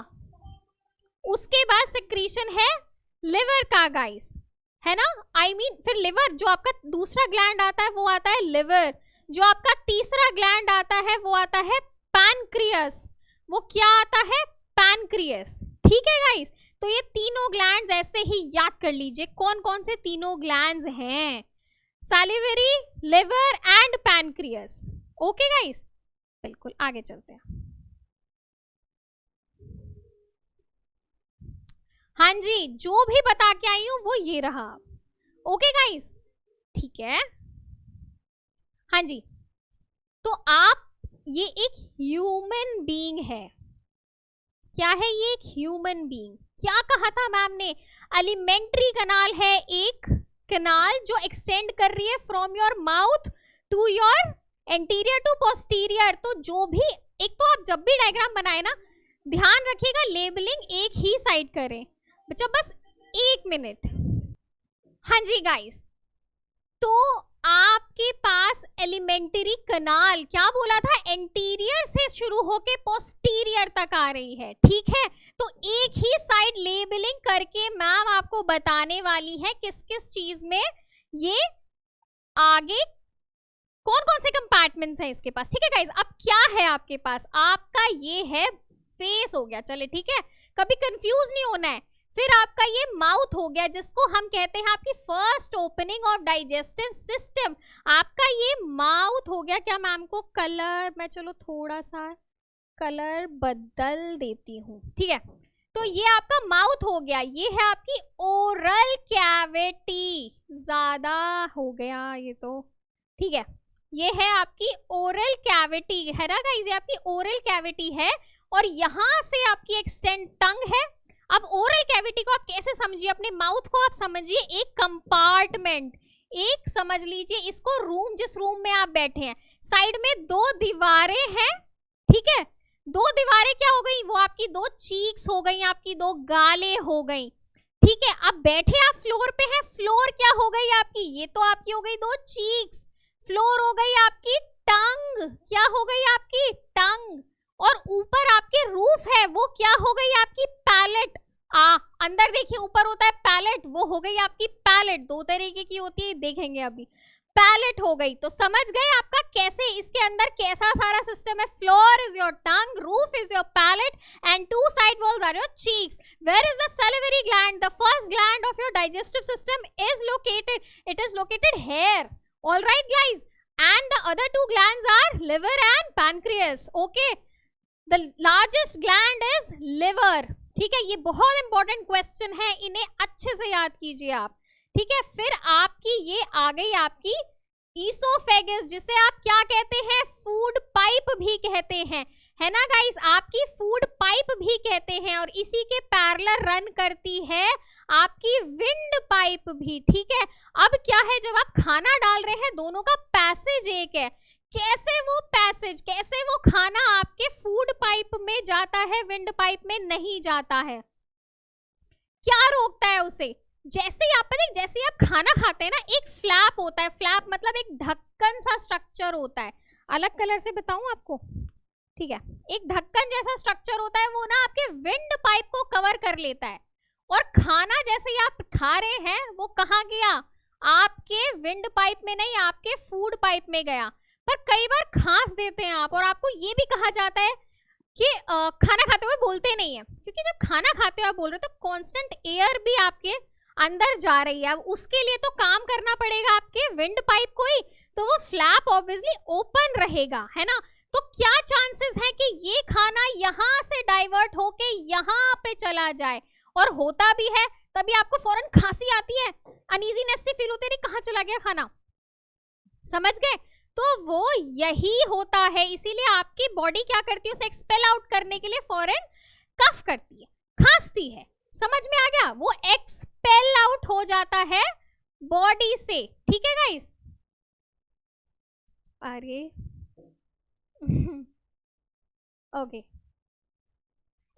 उसके बाद सिक्रीशन है लिवर का गाइस, है ना। I mean, फिर लिवर, जो आपका दूसरा ग्लैंड आता है वो आता है लिवर। जो आपका तीसरा ग्लैंड आता है वो आता है पैनक्रियस। वो क्या आता है, पैनक्रियस, ठीक है गाइस। तो ये तीनों ग्लैंड्स ऐसे ही याद कर लीजिए, कौन कौन से तीनों ग्लैंड्स हैं, salivary, liver and pancreas. Okay guys, बिल्कुल आगे चलते हैं। हाँ जी, जो भी बता के आई हूं वो ये रहा। ओके गाइस, ठीक है। हाँ जी, तो आप, ये एक ह्यूमन बीइंग है। क्या है ये, एक ह्यूमन बीइंग। क्या कहा था मैम ने, एलिमेंट्री कनाल है, एक कनाल जो एक्सटेंड कर रही है from your mouth to your anterior to posterior. तो जो भी एक तो आप जब भी डायग्राम बनाए ना, ध्यान रखिएगा लेबलिंग एक ही साइड करें बच्चों, बस 1 मिनट। हाँ जी गाइस, तो आपके पास एलिमेंट्री कनाल क्या बोला था, एंटीरियर से शुरू होके पोस्टीरियर तक आ रही है, ठीक है। तो एक ही साइड लेबलिंग करके मैम आपको बताने वाली है किस किस चीज में ये आगे कौन कौन से कंपार्टमेंट्स हैं इसके पास, ठीक है गाइस। अब क्या है आपके पास, आपका ये है फेस हो गया, चले ठीक है, कभी कंफ्यूज नहीं होना है। फिर आपका ये माउथ हो गया जिसको हम कहते हैं आपकी first opening of digestive system, आपका ये माउथ हो गया। क्या मैम को कलर, मैं चलो थोड़ा सा कलर बदल देती हूँ, ठीक है। तो ये आपका माउथ हो गया, ये है आपकी ओरल कैविटी, ज्यादा हो गया ये तो, ठीक है। ये है आपकी ओरल कैविटी है ना गाइस, ये आपकी ओरल कैविटी है और यहाँ से आपकी एक्सटेंड टंग है। अब ओरल कैविटी को आप कैसे समझिए, अपने माउथ को आप समझिए एक कंपार्टमेंट, एक समझ लीजिए इसको रूम, जिस रूम में आप बैठे हैं साइड में 2 दीवारें हैं, ठीक है। 2 दीवारें क्या हो गई, वो आपकी 2 चीक्स हो गई, आपकी 2 गालें हो गई, ठीक है। अब बैठे आप फ्लोर पे हैं, फ्लोर क्या हो गई आपकी, ये तो आपकी हो गई 2 चीक्स, फ्लोर हो गई आपकी टंग, क्या हो गई आपकी टंग, और ऊपर आपके रूफ है वो क्या हो गई आपकी पैलेट। अंदर देखिए ऊपर होता है पैलेट, वो हो गई आपकी पैलेट, 2 तरीके की होती है देखेंगे अभी, पैलेट हो गई। तो समझ गए आपका कैसे इसके अंदर कैसा सारा सिस्टम है, floor is your tongue, roof is your palate and 2 side walls are your cheeks. Where is the salivary gland, the first gland of your digestive system is located, it is located here, alright guys, and the other 2 glands are liver and pancreas, okay. The largest gland is liver, ठीक है। ये बहुत important question है, इन्हें अच्छे से याद कीजिए आप, ठीक है। फिर आपकी ये आ गई आपकी ईसोफेगस, जिसे आप क्या कहते हैं, फूड पाइप भी कहते हैं, है ना गाइस, आपकी फूड पाइप भी कहते हैं, और इसी के पैरेलल रन करती है आपकी विंड पाइप भी, ठीक है। अब क्या है, जब आप खाना डाल रहे हैं दोनों का पैसेज एक है, कैसे वो पैसेज, कैसे वो खाना आपके फूड पाइप में जाता है, विंड पाइप में नहीं जाता है, क्या रोकता है उसे। जैसे ही आप जैसे ही आप खाना खाते हैं ना, एक फ्लैप होता है, फ्लैप मतलब एक ढक्कन सा स्ट्रक्चर होता है, अलग कलर से बताऊं आपको, ठीक है। एक ढक्कन जैसा स्ट्रक्चर होता है, वो ना आपके विंड पाइप को कवर कर लेता है, और खाना जैसे ही आप खा रहे हैं वो कहाँ गया, आपके विंड पाइप में नहीं, आपके फूड पाइप में गया। पर कई बार खांस देते हैं आप, और आपको ये भी कहा जाता है कि खाना खाते हुए बोलते नहीं है, क्योंकि जब खाना खाते हुए आप बोल रहे हो तो कांस्टेंट एयर भी आपके अंदर जा रही है, अब उसके लिए तो काम करना पड़ेगा आपके विंड पाइप को ही, तो वो फ्लैप ऑब्वियसली ओपन रहेगा, है ना। तो क्या चांसेस है कि ये खाना यहाँ से डाइवर्ट होके यहाँ पे चला जाए, और होता भी है, तभी आपको फौरन खांसी आती है, अनईजीनेस सी फील होती है, कहाँ चला गया खाना, समझ गए। तो वो यही होता है, इसीलिए आपकी बॉडी क्या करती है, उसे एक्सपेल आउट करने के लिए फौरन कफ करती है, खांसती है, समझ में आ गया, वो एक्सपेल आउट हो जाता है बॉडी से, ठीक है गाइस। अरे ओके,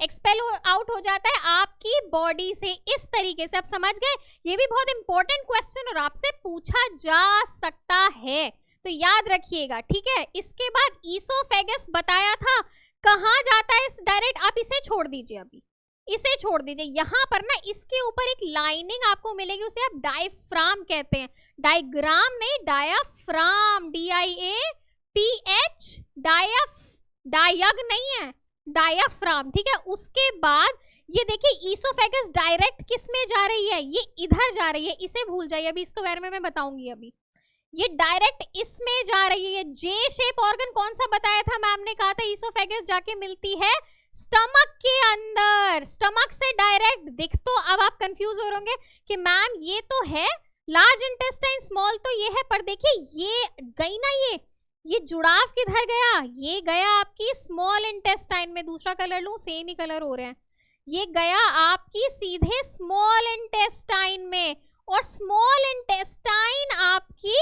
एक्सपेल आउट हो जाता है आपकी बॉडी से इस तरीके से, आप समझ गए। ये भी बहुत इंपॉर्टेंट क्वेश्चन और आपसे पूछा जा सकता है, तो याद रखिएगा, ठीक है। इसके बाद ईसोफेगस बताया था, कहाँ जाता है डायरेक्ट, आप इसे छोड़ दीजिए, अभी इसे छोड़ दीजिए, यहाँ पर ना इसके ऊपर एक लाइनिंग आपको मिलेगी, उसे आप डायफ्राम कहते हैं, डायग्राम नहीं, डायाफ्राम, DIAPH, डायग नहीं है, डायाफ्राम, ठीक है। उसके बाद ये देखिए ईसोफेगस डायरेक्ट किस में जा रही है, ये इधर जा रही है, इसे भूल जाइए, अभी इसके बारे में मैं बताऊंगी। अभी ये डायरेक्ट इसमें जा रही है, जे शेप ऑर्गन कौन सा बताया था मैम ने, कहा था ईसोफेगस जाके मिलती है स्टमक के अंदर, स्टमक से डायरेक्ट दिख। तो अब आप कंफ्यूज हो रहे कि मैम ये तो है लार्ज इंटेस्टाइन, स्मॉल तो ये है, पर देखिए ये गई ना, ये जुड़ाव किधर गया, ये गया आपकी स्मॉल इंटेस्टाइन में, दूसरा कलर लूं, सेम ही कलर हो रहे हैं, ये गया आपकी सीधे स्मॉल इंटेस्टाइन में, और स्मॉल इंटेस्टाइन आपकी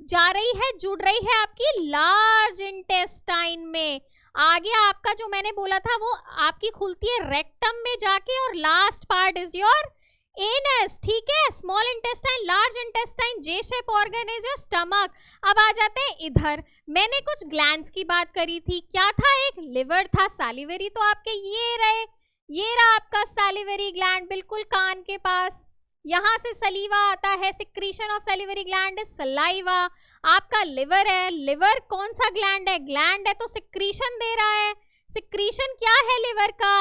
जा रही है, जुड़ रही है आपकी लार्ज इंटेस्टाइन में। आगे आपका जो मैंने बोला था वो आपकी खुलती है रेक्टम में जाके, और last part is your anus, ठीक है। Small intestine, large intestine, J shape organ is your stomach. अब आ जाते हैं इधर, मैंने कुछ ग्लैंड्स की बात करी थी, क्या था, एक लिवर था, सैलिवरी तो आपके ये रहे, ये रहा आपका सैलिवरी ग्लैंड बिल्कुल कान के पास, यहाँ से सलीवा आता है, secretion of salivary gland is saliva. आपका लिवर है, लिवर कौन सा ग्लैंड है, ग्लैंड है तो सिक्रीशन दे रहा है। सिक्रीशन क्या है लिवर का,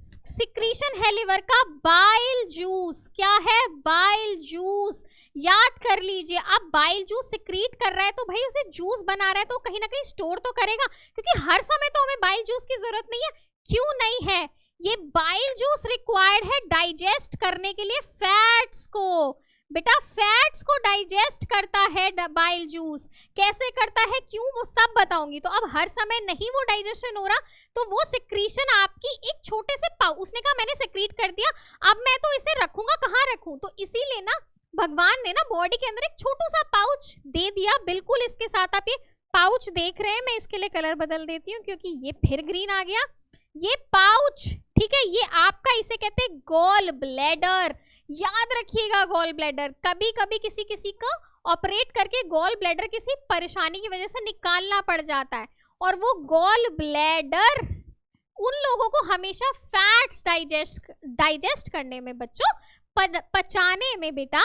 सिक्रीशन है लिवर का बाइल जूस, क्या है, बाइल जूस, याद कर लीजिए। अब बाइल जूस सिक्रीट कर रहा है तो भाई उसे जूस बना रहा है तो कहीं ना कहीं स्टोर तो करेगा, क्योंकि हर समय तो हमें बाइल जूस की जरूरत नहीं है। क्यों नहीं है, ये बाइल जूस रिक्वायर्ड है डाइजेस्ट करने के लिए फैट्स को, बेटा फैट्स को डाइजेस्ट करता है बाइल जूस। कैसे करता है, क्यों, वो सब बताऊंगी। तो अब हर समय नहीं वो डाइजेशन हो रहा, तो वो सिक्रीशन आपकी एक छोटे से उसने कहा मैंने सिक्रीट कर दिया, अब मैं तो इसे रखूंगा, कहाँ रखूं, तो इसीलिए ना भगवान ने ना बॉडी के अंदर एक छोटू सा पाउच दे दिया, बिल्कुल इसके साथ आप ये पाउच देख रहे हैं। मैं इसके लिए कलर बदल देती हूँ क्योंकि ये फिर ग्रीन आ गया। ये पाउच, ठीक है, ये आपका, इसे कहते हैं गॉल ब्लैडर, याद रखिएगा गॉल ब्लैडर। कभी कभी किसी किसी को ऑपरेट करके गॉल ब्लैडर किसी परेशानी की वजह से निकालना पड़ जाता है, और वो गॉल ब्लैडर उन लोगों को हमेशा फैट्स डाइजेस्ट करने में बच्चों, पचाने में बेटा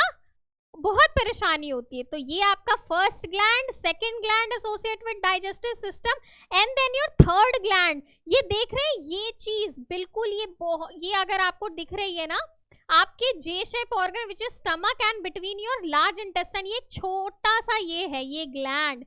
बहुत परेशानी होती है। तो ये आपका first gland, second gland associate with digestive system, and then your third gland. ये देख रहे हैं ये चीज बिल्कुल, ये अगर आपको दिख रही है ना, आपके जे shape organ which is stomach and between your large intestine, ये छोटा सा ये है, ये ग्लैंड,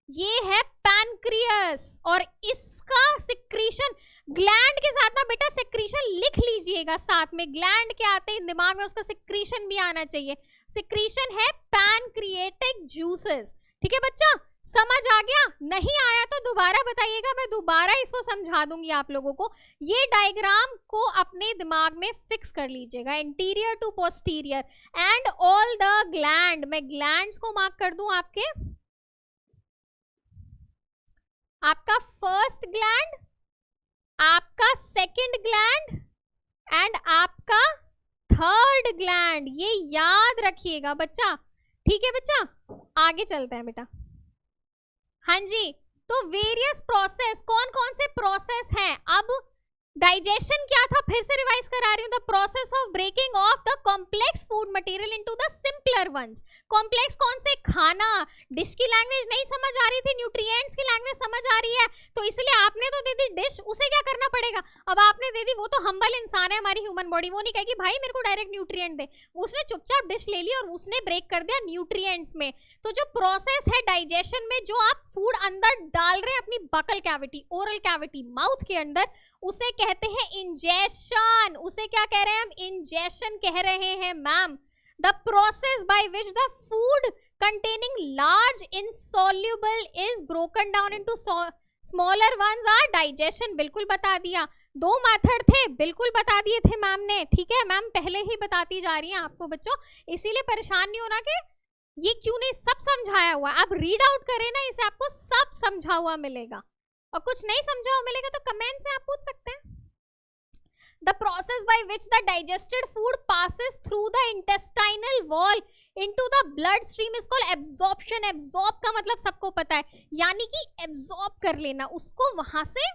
ये है पैनक्रियस, और इसका सिक्रीशन, ग्लैंड के साथ ना बेटा सिक्रीशन लिख लीजिएगा साथ में, ग्लैंड के आते ही दिमाग में उसका सिक्रीशन भी आना चाहिए। सिक्रीशन है पैनक्रिएटिक जूसेस, ठीक है बच्चा, समझ आ गया, नहीं आया तो दोबारा बताइएगा, मैं दोबारा इसको समझा दूंगी आप लोगों को। ये डायग्राम को अपने दिमाग में फिक्स कर लीजिएगा, interior to posterior and all the gland. मैं ग्लैंड्स को मार्क कर दूं आपके, आपका फर्स्ट ग्लैंड, आपका सेकंड ग्लैंड एंड आपका थर्ड ग्लैंड, ये याद रखिएगा बच्चा, ठीक है बच्चा। आगे चलते हैं बेटा। हाँ जी, तो वेरियस प्रोसेस, कौन कौन से प्रोसेस हैं। अब डाइजेशन क्या था, फिर से रिवाइज करा रही हूँ, the process of breaking of the complex food material into the simpler ones. Complex कौन से, खाना, डिश की लैंग्वेज नहीं समझ आ रही थी, न्यूट्रिएंट्स की लैंग्वेज समझ आ रही है, तो इसलिए आपने तो दे दी डिश, उसे क्या करना पड़ेगा, अब आपने दे दी, वो तो हम्बल इंसान है हमारी ह्यूमन बॉडी, वो नहीं कहेगी भाई मेरे को डायरेक्ट न्यूट्रिएंट दे, उसने चुपचाप डिश ले ली और उसने ब्रेक कर दिया न्यूट्रिएंट्स में। तो जो प्रोसेस है डाइजेशन में, जो आप फूड अंदर डाल रहे हैं अपनी buccal cavity, oral cavity, mouth के अंदर, उसे कहते हैं इंजेशन। उसे क्या कह रहे हैं हम, इंजेशन कह रहे हैं ma'am. The process by which the food containing large insoluble is broken down into smaller ones are digestion, बिल्कुल बता दिया। दो मेथड थे, बिल्कुल बता दिए थे मैम ने, ठीक है, मैम पहले ही बताती जा रही हैं आपको बच्चों, इसीलिए परेशान नहीं होना कि ये क्यों नहीं, सब समझाया हुआ है। आप रीड आउट करें ना इसे, आपको सब समझा हुआ मिलेगा, और कुछ नहीं समझा हुआ मिलेगा तो कमेंट से आप पूछ सकते हैं। The process by which the digested food passes through the intestinal wall into the blood stream is called absorption. Absorb का मतलब सबको पता है, यानी कि absorb कर लेना, उसको वहां से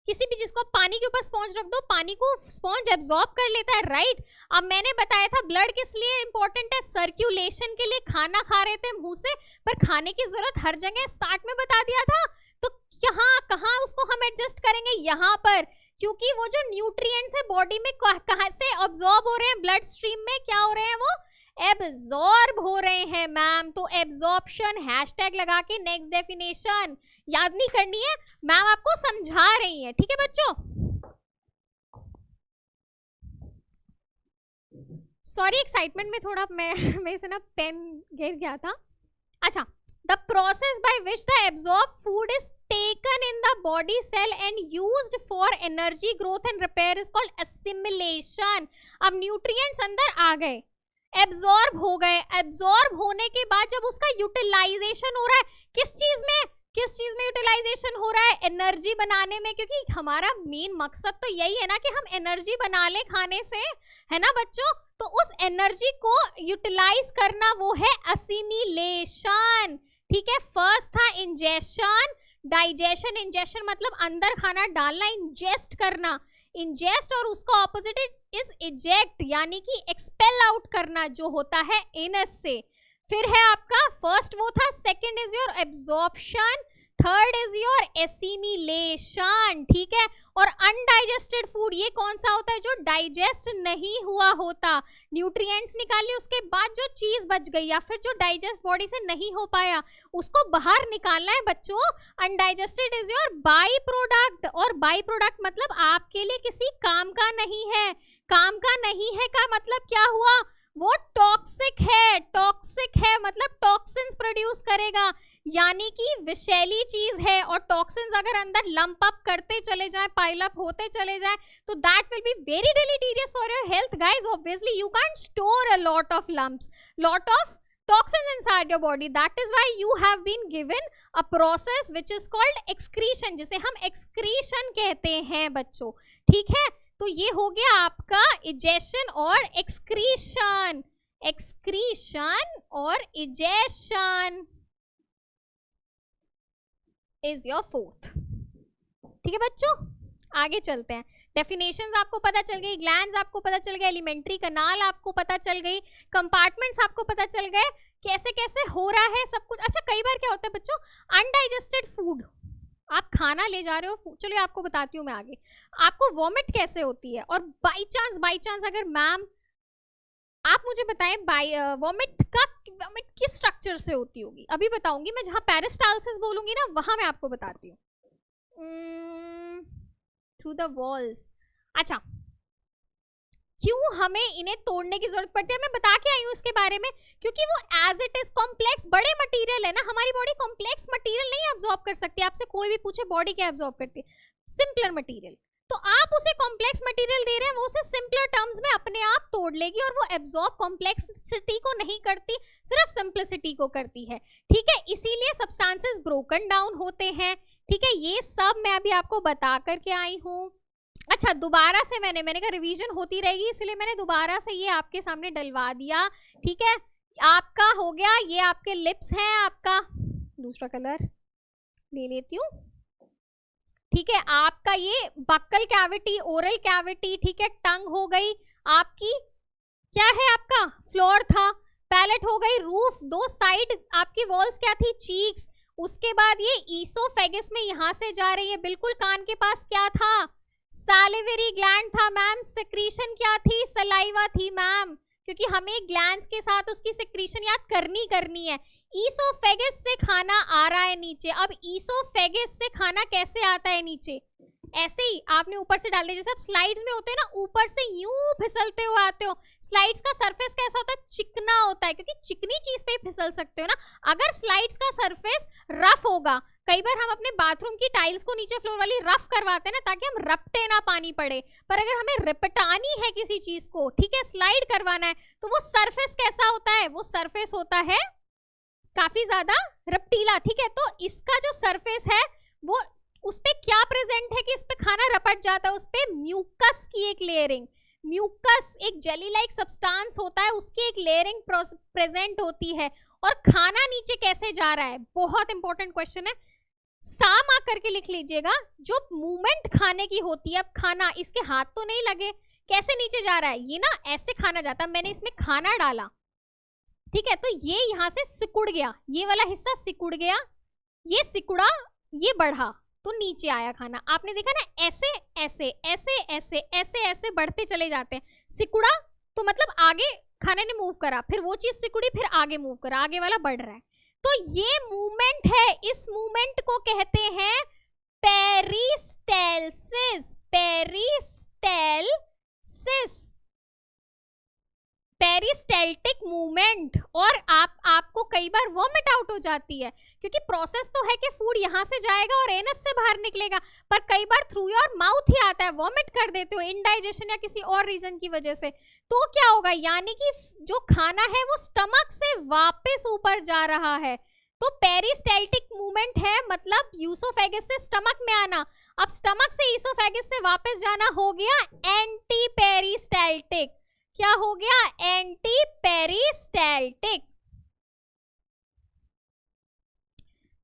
किसी भी चीज को, पानी के ऊपर स्पॉन्ज रख दो, पानी को स्पॉन्ज एब्जॉर्ब कर लेता है, राइट। अब मैंने बताया था ब्लड किस लिए इंपॉर्टेंट है, सर्कुलेशन के लिए। खाना खा रहे थे मुंह से, पर खाने की जरूरत हर जगह स्टार्ट में बता दिया था, तो कहाँ उसको हम एडजस्ट करेंगे, यहाँ पर, क्योंकि वो जो न्यूट्रिएंट्स है बॉडी में कहाँ से ऑब्जॉर्ब हो रहे हैं, ब्लड स्ट्रीम में क्या हो रहे हैं, वो एब्जॉर्ब हो रहे हैं मैम। तो एब्जॉर्प्शन, हैशटैग लगा के नेक्स्ट डेफिनेशन याद नहीं करनी है, मैम आपको समझा रही है, ठीक है बच्चों। सॉरी एक्साइटमेंट में थोड़ा मैं से ना पेन गिर गया था। अच्छा, the process by which the absorbed food is taken in the body cell and used for energy growth and repair is called assimilation. अब nutrients अंदर आ गए, एब्जॉर्ब हो गए, एब्जॉर्ब होने के बाद जब उसका यूटिलाइजेशन हो रहा है किस चीज में, किस चीज में यूटिलाइजेशन हो रहा है? एनर्जी बनाने में, क्योंकि हमारा मेन मकसद तो यही है ना कि हम एनर्जी बना ले खाने से, है ना बच्चों। तो उस एनर्जी को यूटिलाइज करना वो है असिमिलेशन, ठीक है। फर्स्ट था इंजेशन, डाइजेशन। इंजेशन मतलब अंदर खाना डालना, इंजेस्ट करना, इंजेस्ट, और उसका ऑपोजिट इज इजेक्ट, यानी कि एक्सपेल आउट करना जो होता है एनस से। फिर है आपका फर्स्ट वो था, second is your absorption, third is your assimilation, ठीक है। और अनडाइजेस्टेड फूड ये कौन सा होता है? जो डाइजेस्ट नहीं हुआ होता, न्यूट्रिएंट्स निकालिए, उसके बाद जो चीज बच गई या फिर जो डाइजेस्ट बॉडी से नहीं हो पाया उसको बाहर निकालना है बच्चों। Undigested is your by product, और बाई प्रोडक्ट मतलब आपके लिए किसी काम का नहीं है। काम का नहीं है का मतलब क्या हुआ? वो टॉक्सिक है, टॉक्सिक है मतलब टॉक्सिन्स प्रोड्यूस करेगा, यानी कि विषैली चीज है। और टॉक्सिन्स अगर अंदर लंप अप करते चले जाए, पाइल अप होते चले जाए, तो that will be very deleterious for your health guys. Obviously you can't store a lot of lumps, lot of toxins inside your body. That is why you have been given a process which is called excretion, जिसे हम excretion कहते हैं बच्चों, ठीक है। तो ये हो गया आपका इजेशन और एक्सक्रीशन, एक्सक्रीशन और इजेशन इज योर फोर्थ, ठीक है बच्चों। आगे चलते हैं। डेफिनेशंस आपको पता चल गई, ग्लैंड्स आपको पता चल गए, एलिमेंट्री कनाल आपको पता चल गई, कंपार्टमेंट्स आपको पता चल गए, कैसे कैसे हो रहा है सब कुछ। अच्छा, कई बार क्या होता है बच्चों, अनडाइजेस्टेड फूड आप खाना ले जा रहे हो, चलिए आपको बताती हूँ मैं आगे, आपको वॉमिट कैसे होती है। और बाई चांस अगर मैम आप मुझे बताएं वॉमिट किस स्ट्रक्चर से होती होगी, अभी बताऊंगी मैं। जहां पेरिस्टाल्सिस बोलूंगी ना वहां मैं आपको बताती हूँ। Through the walls. अच्छा, क्यों हमें इन्हें तोड़ने की जरूरत पड़ती है, मैं बता के आई हूँ इसके बारे में, क्योंकि वो एज इट इज कॉम्प्लेक्स बड़े मटेरियल है ना। हमारी बॉडी कॉम्प्लेक्स मटेरियल नहीं एब्जॉर्ब कर सकती। आपसे कोई भी पूछे बॉडी क्या एब्जॉर्ब करती है, सिंपलर मटेरियल, तो आप उसे कॉम्प्लेक्स मटेरियल दे रहे हैं, वो उसे सिंपलर टर्म्स में अपने आप तोड़ लेगी, और वो एब्जॉर्ब कॉम्प्लेक्सिटी को नहीं करती, सिर्फ सिंप्लिसिटी को करती है, ठीक है। इसीलिए सब्सटेंसेस ब्रोकन डाउन होते हैं, ठीक है। ये सब मैं अभी आपको बता करके आई हूँ। अच्छा, दोबारा से मैंने कहा रिवीजन होती रहेगी, इसलिए मैंने दोबारा से ये आपके सामने डलवा दिया, ठीक है। आपका हो गया, ये आपके लिप्स हैं, आपका दूसरा कलर ले लेती हूँ, ठीक है। आपका ये बक्कल कैविटी, ओरल कैविटी, ठीक है। टंग हो गई आपकी, क्या है आपका फ्लोर था, पैलेट हो गई, रूफ, दो साइड आपकी वॉल्स क्या थी, चीक्स। उसके बाद ये ईसोफेगस में यहाँ से जा रही है, बिल्कुल कान के पास क्या था, सैलिवरी ग्लैंड था मैम। सेक्रीशन क्या थी, सलाइवा थी मैम, क्योंकि हमें ग्लैंड्स के साथ उसकी सेक्रीशन याद करनी है। ईसोफेगस से खाना आ रहा है नीचे। अब ईसोफेगस से खाना कैसे आता है नीचे, ऐसे ही आपने ऊपर से डाल दिया, जैसे आप स्लाइड्स में होते हैं ना, ऊपर से यूं फिसलते हुए आते हो। स्लाइड्स का सरफेस कैसा होता है, चिकना होता है, क्योंकि चिकनी चीज पे फिसल सकते हो ना। अगर स्लाइड्स का सरफेस रफ होगा, कई बार हम अपने बाथरूम की टाइल्स को नीचे फ्लोर वाली रफ करवाते हैं ना, ताकि हम रपटे ना पानी पड़े, पर अगर हमें रिपटानी है किसी चीज को, ठीक है, स्लाइड करवाना है, तो वो सरफेस कैसा होता है, वो सरफेस होता है काफी ज्यादा रपटीला, ठीक है। तो इसका जो सरफेस है वो उस पे क्या प्रेजेंट है कि इस पे खाना रपट जाता है, उस पे म्यूकस की एक लेयरिंग, म्यूकस एक जेली लाइक सब्सटेंस होता है, उसकी एक लेयरिंग प्रेजेंट होती है। और खाना नीचे कैसे जा रहा है, बहुत इंपॉर्टेंट क्वेश्चन है, स्टार मार्क करके लिख लीजिएगा। जो मूवमेंट खाने की होती है, अब खाना इसके हाथ तो नहीं लगे, कैसे नीचे जा रहा है, ये ना ऐसे खाना जाता है, मैंने इसमें खाना डाला, ठीक है, तो ये यहाँ से सिकुड़ गया, ये वाला हिस्सा सिकुड़ गया, ये सिकुड़ा, ये बढ़ा, तो नीचे आया खाना। आपने देखा ना, ऐसे ऐसे ऐसे ऐसे ऐसे ऐसे बढ़ते चले जाते हैं। सिकुड़ा तो मतलब आगे खाने ने मूव करा, फिर वो चीज सिकुड़ी, फिर आगे मूव करा, आगे वाला बढ़ रहा है। तो ये मूवमेंट है, इस मूवमेंट को कहते हैं पेरिस्टेल्सिस, पेरिस्टेल्सिस, पेरिस्टेल्टिक मूवमेंट। और आपको कई बार वॉमिट आउट हो जाती है, क्योंकि प्रोसेस तो है कि फूड यहाँ से जाएगा और एनस से बाहर निकलेगा, पर कई बार थ्रू योर माउथ ही आता है, वॉमिट कर देते हो इनडाइजेशन या किसी और रीजन की वजह से। तो क्या होगा, यानी कि जो खाना है वो स्टमक से वापस ऊपर जा रहा है, तो पेरिस्टाल्टिक मूवमेंट है मतलब यूसोफेगस से स्टमक में आना, अब स्टमक से ईसोफेगस से वापस जाना हो गया एंटी पेरिस्टाल्टिक। क्या हो गया? Anti peristaltic.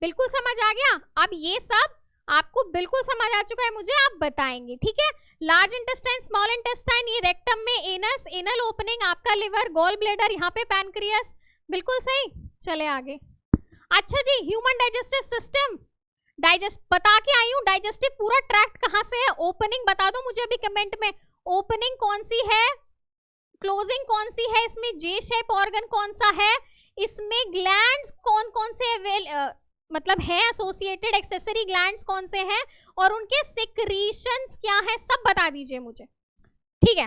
बिल्कुल समझ आ गया? अब ये सब आपको बिल्कुल समझ आ चुका है, मुझे आप बताएंगे, ठीक है। लार्ज इंटेस्टाइन, स्मॉल इंटेस्टाइन, ये रेक्टम में एनस, एनल ओपनिंग आपका लिवर, गॉल ब्लैडर, यहाँ पे पैनक्रियास, बिल्कुल सही। चले आगे। अच्छा जी, ह्यूमन डाइजेस्टिव सिस्टम, डाइजेस्ट बता के आई हूँ, डाइजेस्टिव पूरा ट्रैक्ट कहाँ से है, ओपनिंग बता दो मुझे अभी कमेंट में, ओपनिंग कौन सी है, क्लोजिंग कौन सी है, इसमें जे शेप ऑर्गन कौन सा है, इसमें ग्लैंड्स कौन कौन से मतलब है एसोसिएटेड, एक्सेसरी ग्लैंड्स कौन से हैं, और उनके सिक्रीशंस क्या है, सब बता दीजिए मुझे, ठीक है।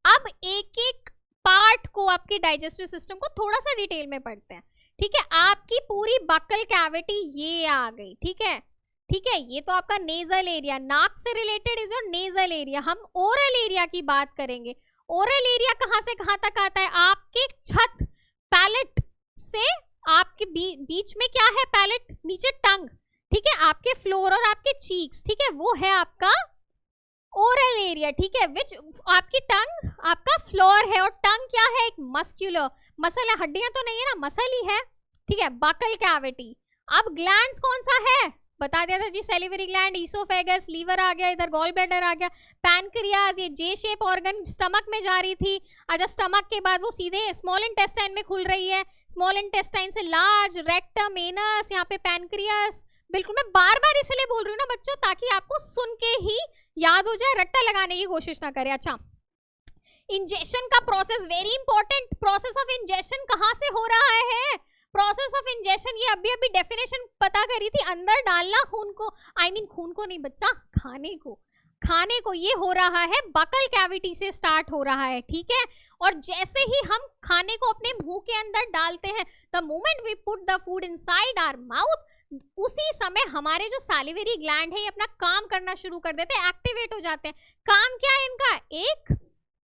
अब एक एक पार्ट को, आपके डाइजेस्टिव सिस्टम को थोड़ा सा डिटेल में पढ़ते हैं, ठीक है। आपकी पूरी बकल कैविटी ये आ गई, ठीक है, ठीक है। ये तो आपका नेजल एरिया, नाक से related is your nasal area. हम ओरल एरिया की बात करेंगे। ओरल एरिया कहां से कहां तक आता है? आपके छत, पैलेट से आपके बीच में क्या है, पैलेट, नीचे टंग, ठीक है, आपके फ्लोर और आपके चीक्स, ठीक है, वो है आपका ओरल एरिया, ठीक है। विच आपकी टंग आपका फ्लोर है, और टंग क्या है? एक मस्क्यूलर मसल है, हड्डियां तो नहीं है ना, मसल ही है, ठीक है, बकल कैविटी। अब ग्लैंड्स कौन सा है? बता दिया था जी, सेलिवरी ग्लैंड, ईसोफेगस, लीवर आ गया, इधर गॉल ब्लैडर आ गया, पैनक्रियाज, ये जे शेप ऑर्गन स्टमक में जा रही थी, अच्छा स्टमक के बाद वो सीधे स्मॉल इंटेस्टाइन में खुल रही है, स्मॉल इंटेस्टाइन से लार्ज, रेक्टम, एनस, यहाँ पे पैनक्रियास। बिल्कुल, मैं बार बार इसलिए बोल रही हूँ ना बच्चों, ताकि आपको सुन के ही याद हो जाए, रट्टा लगाने की कोशिश ना करें। अच्छा, इंजेक्शन का process, very important, process of injection कहाँ से हो रहा है? प्रोसेस ऑफ इंजेक्शन, ये अभी अभी डेफिनेशन पता करी थी, अंदर डालना खून को, आई मीन खून को नहीं बच्चा, खाने को, खाने को, ये हो रहा है बकल कैविटी से स्टार्ट हो रहा है, ठीक है। और जैसे ही हम खाने को अपने मुंह के अंदर डालते हैं, the moment we put the food inside our mouth, उसी समय हमारे जो सैलिवरी ग्लैंड है ये अपना काम करना शुरू कर देते हैं, एक्टिवेट हो जाते हैं। काम क्या है इनका? एक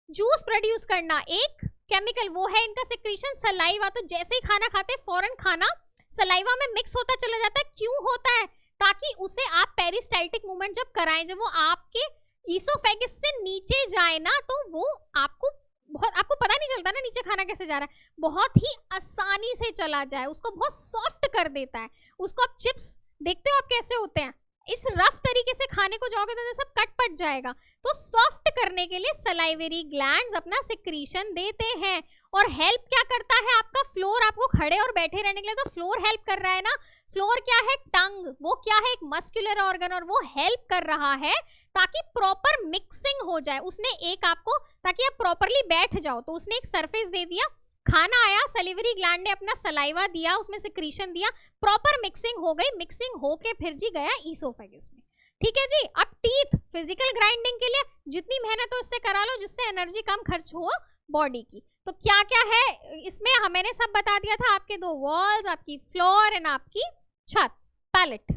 जूस प्रोड्यूस करना, एक केमिकल, वो है इनका सिक्रीशन, सलाइवा। तो जैसे ही खाना खाते हैं फौरन खाना सलाइवा में मिक्स होता चला जाता है। क्यों होता है? ताकि उसे आप पेरिस्टाल्टिक मूवमेंट जब कराएं, जब वो आपके ईसोफेगस से नीचे जाए ना, तो वो आपको पता नहीं चलता ना नीचे खाना कैसे जा रहा है, बहुत ही आसानी से चला जाए, उसको बहुत सॉफ्ट कर देता है। उसको आप चिप्स देखते हो आप कैसे होते हैं, इस रफ तरीके से खाने को जाओगे तो सब कट पट जाएगा। तो सॉफ्ट करने के लिए सलाइवरी ग्लैंड्स अपना सिक्रीशन देते हैं। और हेल्प क्या करता है आपका फ्लोर, आपको खड़े और बैठे रहने के लिए तो फ्लोर हेल्प कर रहा है ना। फ्लोर क्या है? टंग, वो क्या है? एक मस्कुलर ऑर्गन, और वो हेल्प कर रहा है ताकि प्रॉपर मिक्सिंग हो जाए। उसने एक आपको, ताकि आप प्रॉपरली बैठ जाओ, तो उसने एक सरफेस दे दिया, खाना आया, सलिवरी ग्लैंड ने अपना सलाइवा दिया, उसमें सिक्रीशन दिया, प्रॉपर मिक्सिंग हो गई, मिक्सिंग होके फिर जी गया ईसोफेगस में। ठीक है जी। अब टीथ, फिजिकल ग्राइंडिंग के लिए जितनी मेहनत हो इससे करा लो, जिससे एनर्जी कम खर्च हो बॉडी की। तो क्या क्या है इसमें, मैंने सब बता दिया था, आपके दो वॉल्स, आपकी फ्लोर एंड आपकी छत, पैलेट।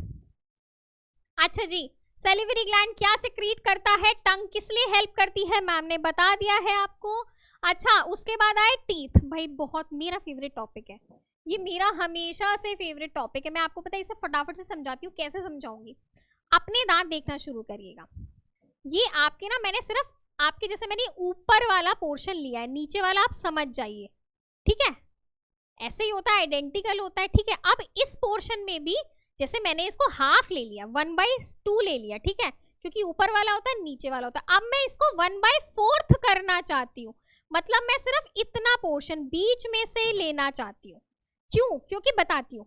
अच्छा जी, सैलिवरी ग्लैंड क्या सिक्रीट करता है, टंग किस लिए हेल्प करती है, मैम ने बता दिया है आपको। अच्छा, उसके बाद आए टीथ। भाई बहुत मेरा फेवरेट टॉपिक है ये, मेरा हमेशा से फेवरेट टॉपिक है। मैं आपको पता है इसे फटाफट से समझाती हूँ, कैसे समझाऊंगी। अपने दांत देखना शुरू करिएगा। ये आपके ना, मैंने सिर्फ आपके जैसे मैंने ऊपर वाला पोर्शन लिया है, नीचे वाला आप समझ जाइए, ठीक है। ऐसे ही होता है, आइडेंटिकल होता है, ठीक है। अब इस पोर्शन में भी जैसे मैंने इसको हाफ ले लिया, 1/2 ले लिया, ठीक है, क्योंकि ऊपर वाला होता है नीचे वाला होता है। अब मैं इसको 1/4 करना चाहती हूँ, मतलब मैं सिर्फ इतना पोर्शन बीच में से लेना चाहती हूँ। क्यों? क्योंकि बताती हूँ,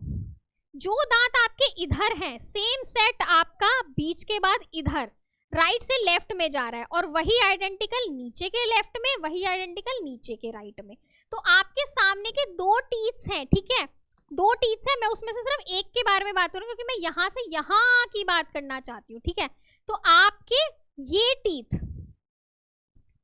जो दांत आपके इधर हैं, सेम सेट आपका बीच के बाद इधर राइट से लेफ्ट में जा रहा है, और वही आइडेंटिकल नीचे के लेफ्ट में, वही आइडेंटिकल नीचे के राइट में। तो आपके सामने के 2 टीथ्स हैं, ठीक है, 2 टीथ्स हैं। मैं उसमें से सिर्फ एक के बारे में बात करूँ, क्योंकि मैं यहाँ से यहाँ की बात करना चाहती हूँ, ठीक है। तो आपके ये टीथ,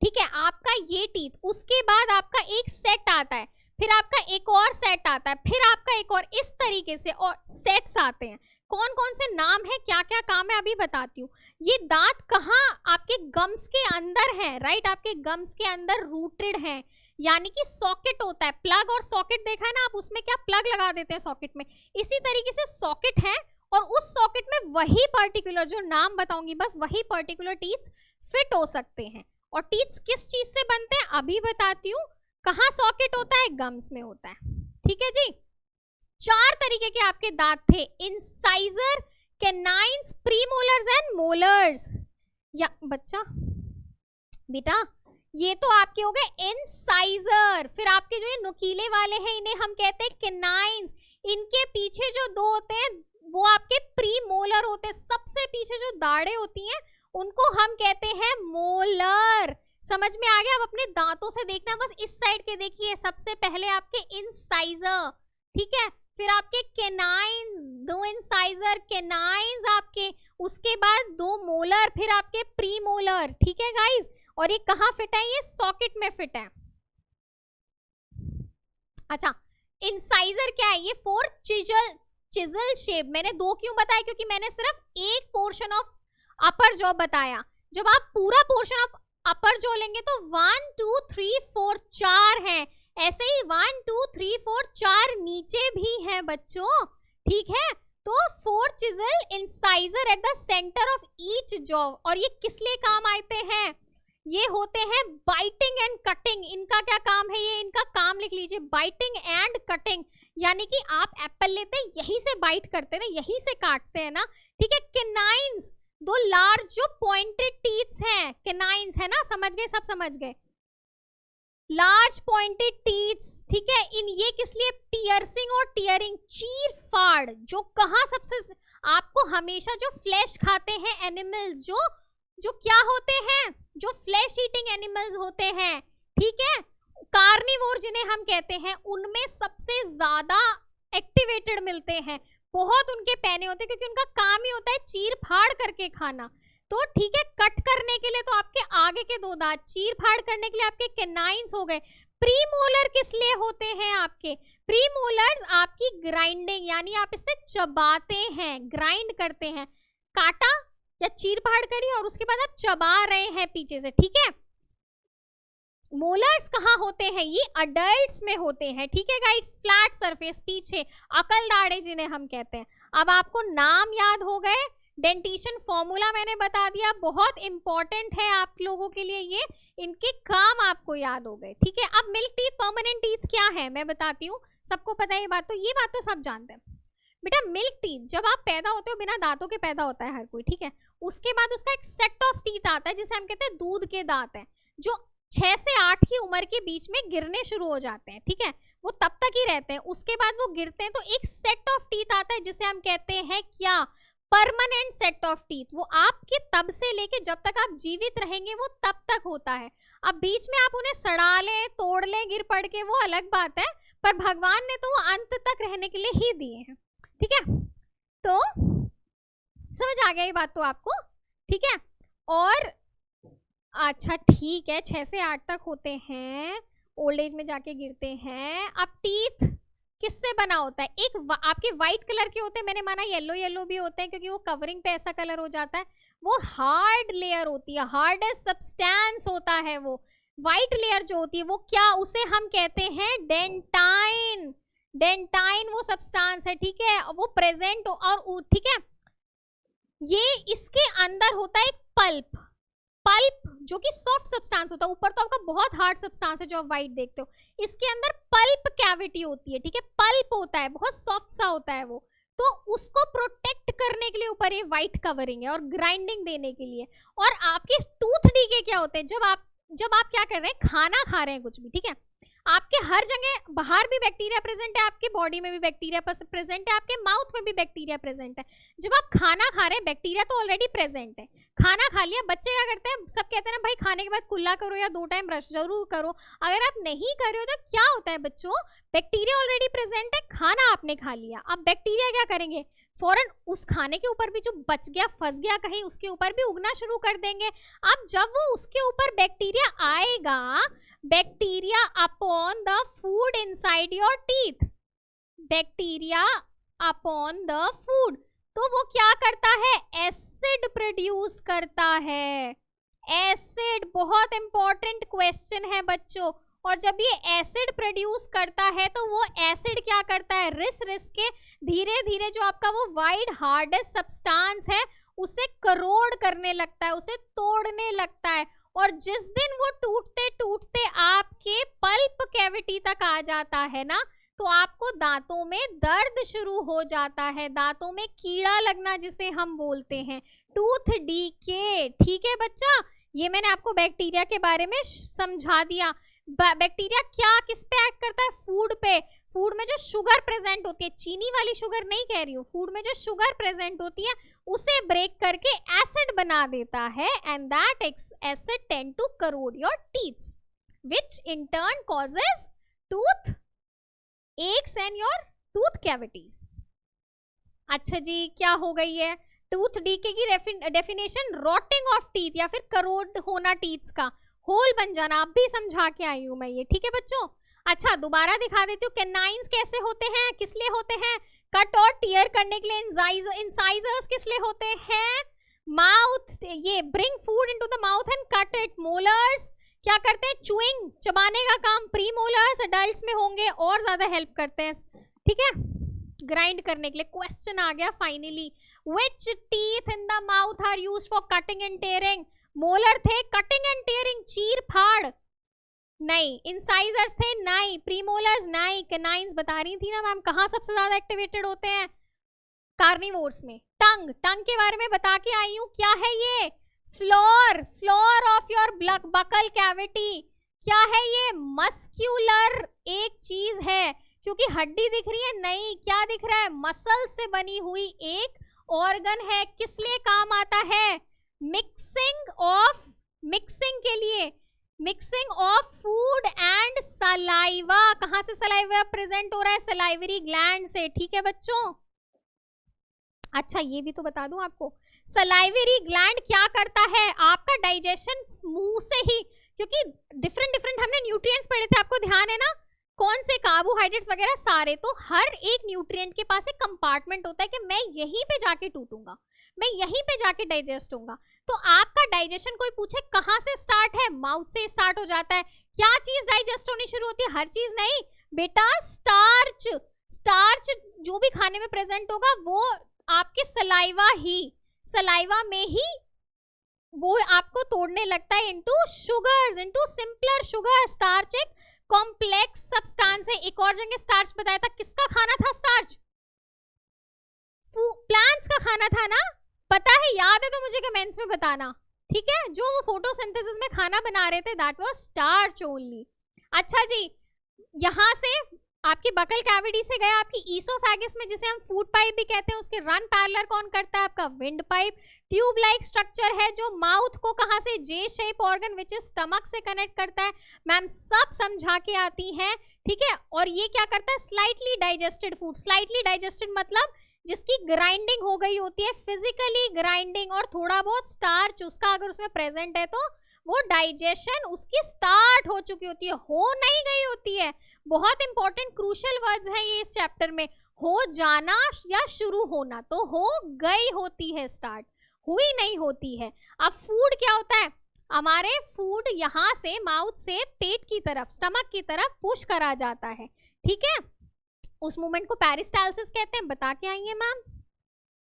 ठीक है, आपका ये टीथ, उसके बाद आपका एक सेट आता है, फिर आपका एक और सेट आता है, फिर आपका एक और, इस तरीके से और सेट्स आते हैं। कौन कौन से नाम है, क्या क्या काम है अभी बताती हूँ। ये दांत कहाँ, आपके गम्स के अंदर है, राइट, आपके गम्स के अंदर रूटेड है, यानी कि सॉकेट होता है, प्लग और सॉकेट देखा है ना आप, उसमें क्या प्लग लगा देते हैं सॉकेट में, इसी तरीके से सॉकेट है और उस सॉकेट में वही पर्टिकुलर जो नाम बताऊंगी बस वही पर्टिकुलर टीथ फिट हो सकते हैं। और टीथ किस चीज से बनते हैं अभी बताती हूँ। कहाँ सॉकेट होता है, गम्स में होता है, ठीक है जी। 4 तरीके के आपके दांत थे, incisor, canines, premolars and molars. या बच्चा बेटा ये तो आपके हो गए इंसाइजर, फिर आपके जो ये नुकीले वाले हैं इन्हें हम कहते हैं कैनाइन्स, इनके पीछे जो 2 होते हैं वो आपके प्रीमोलर होते हैं, सबसे पीछे जो दाढ़ें होती हैं उनको हम कहते हैं मोलर। समझ में आ गया? अब अपने दांतों से देखना, बस इस साइड के देखिए, सबसे पहले आपके इंसाइजर, ठीक है, फिर आपके कैनाइन्स, 2 इंसाइजर कैनाइन्स आपके, उसके बाद 2 मोलर, फिर आपके प्रीमोलर, ठीक है गाइस। और ये कहाँ फिट है, ये सॉकेट में फिट है। अच्छा, इंसाइजर क्या है, ये 4 चिजल शेप, मैंने 2 क्यों बताया, क्योंकि मैंने सिर्फ एक पोर्शन ऑफ अपर जॉ बताया, जब आप पूरा पोर्शन ऑफ अपर जॉ लेंगे तो 1 2 3 4 4 है, ऐसे ही 1 2 3 4 4 नीचे भी है बच्चों, ठीक है। तो 4 chisel incisor at the centre of each jaw, और ये किस लिए काम आते हैं, ये होते हैं बाइटिंग एंड कटिंग। इनका क्या काम है, ये इनका काम लिख लीजिए, बाइटिंग एंड कटिंग, यानी कि आप एप्पल लेते हैं यहीं से बाइट करते हैं ना, यहीं से काटते हैं ना, ठीक है। कैनाइन्स, 2 लार्ज जो पॉइंटेड टीथ्स हैं, कैनाइन्स है ना, समझ गए, सब समझ गए, लार्ज पॉइंटेड टीथ्स, ठीक है। इन ये किस लिए, पियर्सिंग और टीयरिंग, चीर फाड़, जो कहाँ सबसे आपको हमेशा जो फ्लैश खाते हैं एनिमल्स, जो क्या होते हैं, जो फ्लैश ईटिंग एनिमल्स होते हैं, ठीक है, कार्निवोर जिन्हें हम कहते हैं, उनमें सबसे ज्यादा एक्टिवेटेड मिलते हैं, बहुत उनके पैने होते हैं, क्योंकि उनका काम ही होता है चीर फाड़ करके खाना। तो ठीक है, कट करने के लिए तो आपके आगे के 2 दांत, चीर फाड़ करने के लिए आपके कैनाइन्स हो गए। प्रीमोलर किस लिए होते हैं आपके, प्रीमोलर्स आपकी ग्राइंडिंग, यानी आप इससे चबाते हैं, ग्राइंड करते हैं, काटा या चीर फाड़ करी और उसके बाद आप चबा रहे हैं पीछे से, ठीक है। मोलर्स कहाँ होते हैं, ये अडल्ट्स में होते हैं, ठीक है गाइड्स, फ्लैट सरफेस पीछे, अकल दाढ़े जिन्हें हम कहते हैं। अब आपको नाम याद हो गए, डेंटिशन फॉर्मूला मैंने बता दिया, बहुत इंपॉर्टेंट है आप लोगों के लिए ये, इनके काम आपको याद हो गए, ठीक है। अब मिल्क टीथ, परमानेंट टीथ क्या है मैं बताती हूँ, सबको पता है ये बात तो सब जानते हैं बेटा। मिल्क टीथ जब आप पैदा होते हो बिना दांतों के पैदा होता है हर कोई, ठीक है, उसके बाद उसका एक सेट ऑफ टीथ आता है जिसे हम कहते हैं दूध के दांत हैं, जो 6 से 8 की उम्र के बीच में गिरने शुरू हो जाते हैं, ठीक है, वो तब तक ही रहते हैं, उसके बाद वो गिरते हैं तो एक सेट ऑफ टीथ आता है जिसे हम कहते हैं क्या, परमानेंट सेट ऑफ टीथ। वो आपके तब से लेके जब तक आप जीवित रहेंगे वो तब तक होता है। अब बीच में आप उन्हें सड़ा ले, तोड़ ले, गिर पड़ के, वो अलग बात है, पर भगवान ने तो वो अंत तक रहने के लिए ही दिए हैं, ठीक है। तो समझ आ गया ये बात तो आपको, ठीक है। और अच्छा ठीक है, 6 से 8 तक होते हैं, ओल्ड एज में जाके गिरते हैं। अब टीथ किससे बना होता है, एक आपके व्हाइट कलर के होते हैं, मैंने माना येलो येलो भी होते हैं क्योंकि वो कवरिंग पे ऐसा कलर हो जाता है, वो हार्ड लेयर होती है, हार्डेस्ट सब्सटेंस होता है वो व्हाइट लेयर जो होती है, वो क्या, उसे हम कहते हैं डेंटाइन। डेंटाइन वो सब्सटेंस है, ठीक है, वो प्रेजेंट और ठीक है, ये इसके अंदर होता है एक पल्प, पल्प जो कि सॉफ्ट सब्सटेंस होता है, ऊपर तो आपका बहुत हार्ड सब्सटेंस है जो आप व्हाइट देखते हो, इसके अंदर पल्प कैविटी होती है, ठीक है, पल्प होता है, बहुत सॉफ्ट सा होता है वो, तो उसको प्रोटेक्ट करने के लिए ऊपर ये व्हाइट कवरिंग है और ग्राइंडिंग देने के लिए। और आपके टूथ डीके क्या होते हैं, जब आप क्या कर रहे हैं, खाना खा रहे हैं कुछ भी, ठीक है, आपके हर जगह बाहर भी बैक्टीरिया प्रेजेंट है, आपके बॉडी में भी बैक्टीरिया प्रेजेंट है, आपके माउथ में भी बैक्टीरिया प्रेजेंट है। जब आप खाना खा रहे हैं बैक्टीरिया तो ऑलरेडी प्रेजेंट है, खाना खा लिया, बच्चे क्या करते हैं, सब कहते हैं ना भाई खाने के बाद कुल्ला करो या 2 टाइम ब्रश जरूर करो, अगर आप नहीं कर रहे हो तो क्या होता है बच्चों, बैक्टीरिया ऑलरेडी प्रेजेंट है, खाना आपने खा लिया, अब बैक्टीरिया क्या करेंगे, फौरन उस खाने के ऊपर भी जो बच गया, फंस गया कहीं, उसके ऊपर भी उगना शुरू कर देंगे। अब जब वो उसके ऊपर बैक्टीरिया आएगा, bacteria upon the food inside your teeth, bacteria upon the food, तो वो क्या करता है, एसिड प्रोड्यूस करता है। एसिड बहुत इंपॉर्टेंट क्वेश्चन है बच्चों। और जब ये एसिड प्रोड्यूस करता है तो वो एसिड क्या करता है, रिस रिस के धीरे धीरे जो आपका वो वाइड हार्डेस्ट सब्सटेंस है उसे करोड़ करने लगता है, उसे तोड़ने लगता है। और जिस दिन वो टूटते टूटते आपके पल्प कैविटी तक आ जाता है ना, तो आपको दांतों में दर्द शुरू हो जाता है, दांतों में कीड़ा लगना जिसे हम बोलते हैं, टूथ डीके। ठीक है बच्चा, ये मैंने आपको बैक्टीरिया के बारे में समझा दिया। बैक्टीरिया क्या किस पे एक्ट करता है, फूड पे। फूड में जो शुगर प्रेजेंट होती है, चीनी वाली शुगर नहीं कह रही हूँ, फूड में जो शुगर प्रेजेंट होती है उसे ब्रेक करके एसिड बना देता है, and that acid tend to corrode your teeths which in turn causes tooth aches and your tooth cavities. अच्छा जी, क्या हो गई है, टूथ डीके की डेफिनेशन रॉटिंग ऑफ टीथ या फिर करोड होना टीथ्स का, होल बन जाना। अब भी समझा के आई हूं मैं ये, ठीक है बच्चों। अच्छा दोबारा दिखा देती हूँ, कैनाइंस कैसे होते हैं, किस लिए होते हैं, कट और टीयर करने के लिए। इंसाइजर्स किस लिए होते हैं, माउथ, ये bring food into the mouth and cut it. Molars क्या करते हैं, चुइंग, चबाने का काम। प्री मोलर्स एडल्ट्स में होंगे और ज्यादा हेल्प करते हैं, ठीक है, ग्राइंड करने के लिए। क्वेश्चन आ गया finally, which teeth in the mouth are used for cutting and tearing. Molar थे, कटिंग एंड टेयरिंग, चीर फाड़ नहीं। इंसाइजर्स थे नहीं, प्रीमोलर्स नहीं। कैनाइंस बता रही थी ना मैम, कहाँ सबसे ज्यादा एक्टिवेटेड होते हैं, कार्निवोर्स में। टंग, टंग के बारे में बता के आई हूँ, क्या है ये, floor, floor of your buccal cavity. क्या है ये, मस्क्यूलर एक चीज है, क्योंकि हड्डी दिख रही है नहीं, क्या दिख रहा है, मसल से बनी हुई एक ऑर्गन है। किस लिए काम आता है, मिक्सिंग के लिए, mixing of food and saliva. कहां से सलाइवा प्रेजेंट हो रहा है, सलाइवरी ग्लैंड से, ठीक है बच्चों। अच्छा ये भी तो बता दूं आपको, सलाइवरी ग्लैंड क्या करता है, आपका डाइजेशन मुंह से ही, क्योंकि डिफरेंट डिफरेंट हमने न्यूट्रिएंट्स पढ़े थे, आपको ध्यान है ना, कौन से कार्बोहाइड्रेट्स वगैरह सारे। तो हर एक न्यूट्रिएंट के पास एक कंपार्टमेंट होता है कि मैं यहीं पे जाके टूटूंगा, मैं यहीं पे जाके डाइजेस्ट होऊंगा। तो आपका डाइजेशन कोई पूछे कहाँ से स्टार्ट है, माउथ से स्टार्ट हो जाता है। क्या चीज डाइजेस्ट होनी शुरू होती है, हर चीज नहीं बेटा, स्टार्च। स्टार्च जो भी खाने में प्रेजेंट होगा वो आपके सलाइवा ही, सलाइवा में ही वो आपको तोड़ने लगता है into sugars, into simpler sugar. Starch एक कॉम्प्लेक्स सब्सटेंस है। एक और जगह स्टार्च बताया था, किसका खाना था स्टार्च, प्लांट्स का खाना था ना, पता है, याद है तो मुझे कमेंट्स में बताना, ठीक है। जो वो फोटोसिंथेसिस में खाना बना रहे थे, दैट वाज स्टार्च ओनली। अच्छा जी, यहाँ से आपकी बकल कैविटी से गया आपकी ईसोफेगस में, जिसे हम फूड पाइप भी कहते हैं, उसके रन पैरेलल कौन करता है, आपका wind pipe. Tube like structure है जो माउथ को कहां से, जे shape organ which is stomach से कनेक्ट करता है। मैम सब समझा के आती हैं, ठीक है। और ये क्या करता है, slightly digested food. Slightly digested मतलब जिसकी ग्राइंडिंग हो गई होती है, फिजिकली ग्राइंडिंग, और थोड़ा बहुत स्टार्च उसका अगर उसमें प्रेजेंट है तो वो डाइजेशन उसकी स्टार्ट हो चुकी होती है, हो नहीं गई होती है। बहुत इंपॉर्टेंट क्रूशियल वर्ड्स हैं ये इस चैप्टर में, हो जाना या शुरू होना, तो हो गई होती है स्टार्ट, हुई नहीं होती है। अब फूड क्या होता है, हमारे फूड यहाँ से माउथ से पेट की तरफ, स्टमक की तरफ पुश करा जाता है, ठीक है। उस मूवमेंट को पेरिस्टालसिस कहते हैं, बता के आई है मैम।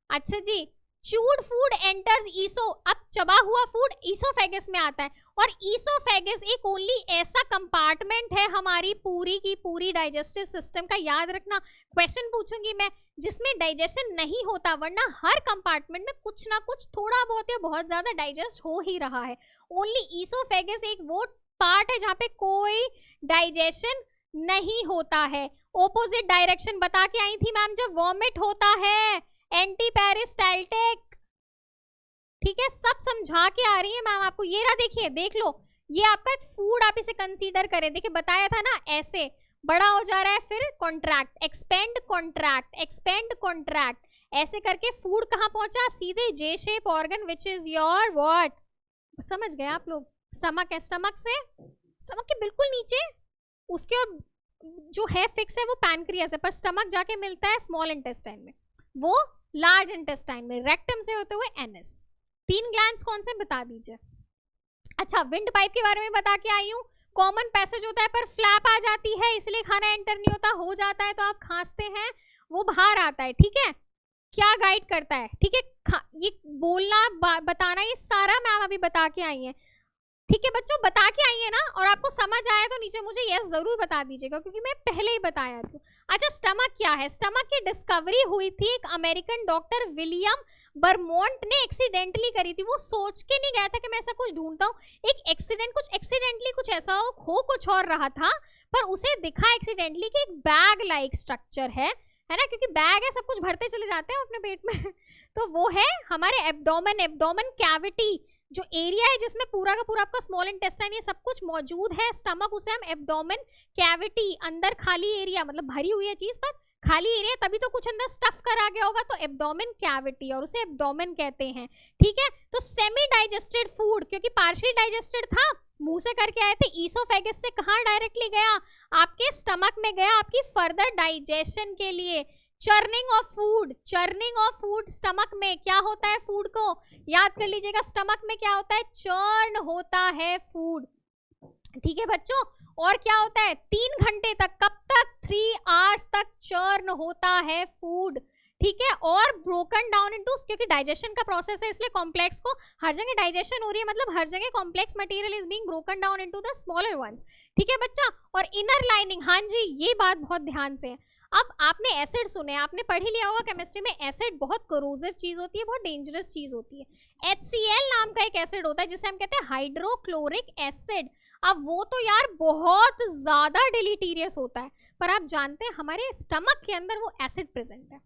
अच्छा जी, चूड फूड एंटर्स ईसो, अब चबा हुआ फूड ईसोफेगस में आता है। और ईसोफेगस एक ओनली ऐसा कंपार्टमेंट है हमारी पूरी की पूरी डाइजेस्टिव सिस्टम का, याद रखना क्वेश्चन पूछूंगी मैं, जिसमें डाइजेशन नहीं होता, वरना हर कंपार्टमेंट में कुछ ना कुछ थोड़ा बहुत या बहुत ज्यादा डाइजेस्ट हो ही रहा है। ओनली ईसोफेगस एक वो पार्ट है जहाँ पे कोई डाइजेशन नहीं होता है। ओपोजिट डायरेक्शन बता के आई थी मैम, जब वॉमिट होता है, एंटी पेरिस्टाल्टिक, ठीक है, सब समझा के आ रही है मैम आपको। ये रहा, देखिए, देख लो, ये आपका एक फूड, आप इसे कंसीडर करें। देखिए बताया था ना, ऐसे बड़ा हो जा रहा है, फिर contract, expand, contract, expand, contract, ऐसे करके फूड कहाँ पहुंचा, सीधे जे shape organ which is your what, समझ गए आप लोग, स्टमक है, स्टमक से, स्टमक के बिल्कुल नीचे उसके और जो है फिक्स है वो पैनक्रियास है, पर स्टमक जाके मिलता है स्मॉल इंटेस्टाइन में, वो लार्ज इंटेस्टाइन में, रेक्टम से होते हुए एनस। 3 ग्लैंड्स कौन से बता दीजिए। अच्छा, विंड पाइप के बारे में बता के आई हूँ। कॉमन पैसेज होता है पर फ्लैप आ जाती है, इसलिए खाना एंटर नहीं होता, हो जाता है तो आप खांसते हैं, वो बाहर आता है। ठीक है, क्या गाइड करता है, ठीक है, ये बोलना बताना ये सारा मैम अभी बता के आई है। ठीक है बच्चों, बता के आई है ना, और आपको समझ आया तो नीचे मुझे यस जरूर बता दीजिएगा, क्योंकि मैं पहले ही बताया था। अच्छा, स्टमक क्या है। स्टमक की डिस्कवरी हुई थी एक अमेरिकन डॉक्टर विलियम बर्मोंट ने एक्सीडेंटली करी थी। वो सोच के नहीं गया था कि मैं ऐसा कुछ ढूंढता हूँ, एक एक्सीडेंट, कुछ एक्सीडेंटली कुछ ऐसा हो कुछ और रहा था, पर उसे दिखा एक्सीडेंटली कि एक बैग लाइक स्ट्रक्चर है ना, क्योंकि बैग है, सब कुछ भरते चले जाते हैं अपने पेट में तो वो है हमारे एब्डोमेन। एब्डोमेन कैविटी जो एरिया है जिसमें पूरा का पूरा आपका स्मॉल इंटेस्टाइन ये सब कुछ मौजूद है, स्टमक, उसे हम एब्डोमेन कैविटी, अंदर खाली एरिया, मतलब भरी हुई है चीज पर खाली एरिया, तभी तो कुछ अंदर स्टफ करा गया होगा, तो एब्डोमेन कैविटी, और उसे एब्डोमेन कहते हैं। ठीक है, तो सेमी डाइजेस्टेड फूड, क्योंकि पार्शियली डाइजेस्टेड था, मुंह से करके आए थे, ईसोफेगस से कहाँ डायरेक्टली गया, आपके स्टमक में गया आपकी फर्दर डाइजेशन के लिए। Churning of food, churning of food, stomach में क्या होता है, फूड को याद कर लीजिएगा, स्टमक में क्या होता है, चर्न होता है फूड। ठीक है बच्चों, और क्या होता है, 3 घंटे तक, कब तक, 3 आवर्स तक चर्न होता है फूड। ठीक है, और ब्रोकन डाउन इनटू, क्योंकि डाइजेशन का प्रोसेस है इसलिए कॉम्प्लेक्स को हर जगह डाइजेशन हो रही है, मतलब हर जगह complex material is being broken down into the smaller once. ठीक है बच्चा, और इनर लाइनिंग, हाँ जी ये बात बहुत ध्यान से है। अब आपने एसिड सुने, आपने पढ़ ही लिया होगा केमिस्ट्री में, एसिड बहुत कोरोसिव चीज होती है, बहुत डेंजरस चीज होती है। HCl नाम का एक एसिड होता है जिसे हम कहते हैं हाइड्रोक्लोरिक एसिड। अब वो तो यार बहुत ज्यादा डिलीटीरियस होता है, पर आप जानते हैं हमारे स्टमक के अंदर वो एसिड प्रेजेंट है।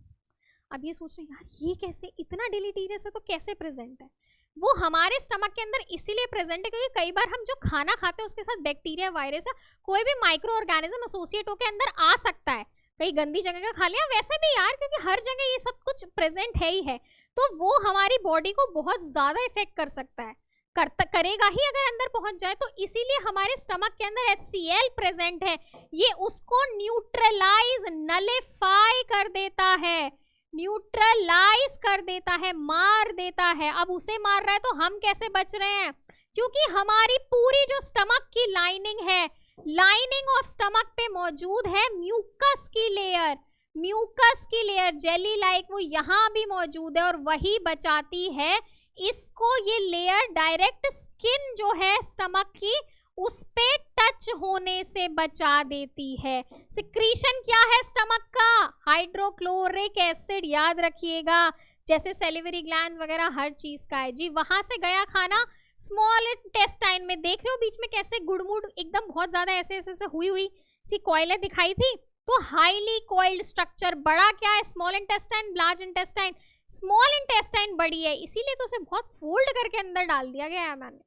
अब ये सोच रहे हैं यार ये कैसे, इतना डिलीटीरियस है तो कैसे प्रेजेंट है। वो हमारे स्टमक के अंदर इसीलिए प्रेजेंट है क्योंकि कई बार हम जो खाना खाते हैं उसके साथ बैक्टीरिया, वायरस या कोई भी माइक्रो ऑर्गेनिज्म एसोसिएट होकर अंदर आ सकता है। कहीं गंदी जगह का खा लिया, वैसे भी यार क्योंकि हर जगह ये सब कुछ प्रेजेंट है ही है, तो वो हमारी बॉडी को बहुत ज्यादा इफेक्ट कर सकता है, करेगा ही अगर अंदर पहुंच जाए। तो इसीलिए हमारे स्टमक के अंदर HCl प्रेजेंट है, ये उसको न्यूट्रलाइज, नलिफाई कर देता है, न्यूट्रलाइज कर देता है, मार देता है। अब उसे मार रहा है तो हम कैसे बच रहे हैं, क्योंकि हमारी पूरी जो स्टमक की लाइनिंग है, लाइनिंग ऑफ स्टमक पे मौजूद है म्यूकस की लेयर, म्यूकस की लेयर जेली लाइक, वो यहाँ भी मौजूद है और वही बचाती है इसको। ये लेयर डायरेक्ट स्किन जो है स्टमक की उस पे टच होने से बचा देती है। सिक्रीशन क्या है स्टमक का, हाइड्रोक्लोरिक एसिड, याद रखिएगा, जैसे सेलिवरी ग्लैंड्स वगैरह हर चीज का है जी। वहां से गया खाना स्मॉल इंटेस्टाइन में, देख रहे हो बीच में कैसे गुड़मुड़ एकदम बहुत ज्यादा ऐसे ऐसे हुई सी कॉइलें दिखाई थी, तो हाईली कॉइल्ड स्ट्रक्चर। बड़ा क्या है, small intestine, large intestine. Small intestine बड़ी है इसीलिए तो उसे बहुत फोल्ड करके अंदर डाल दिया गया है मैंने,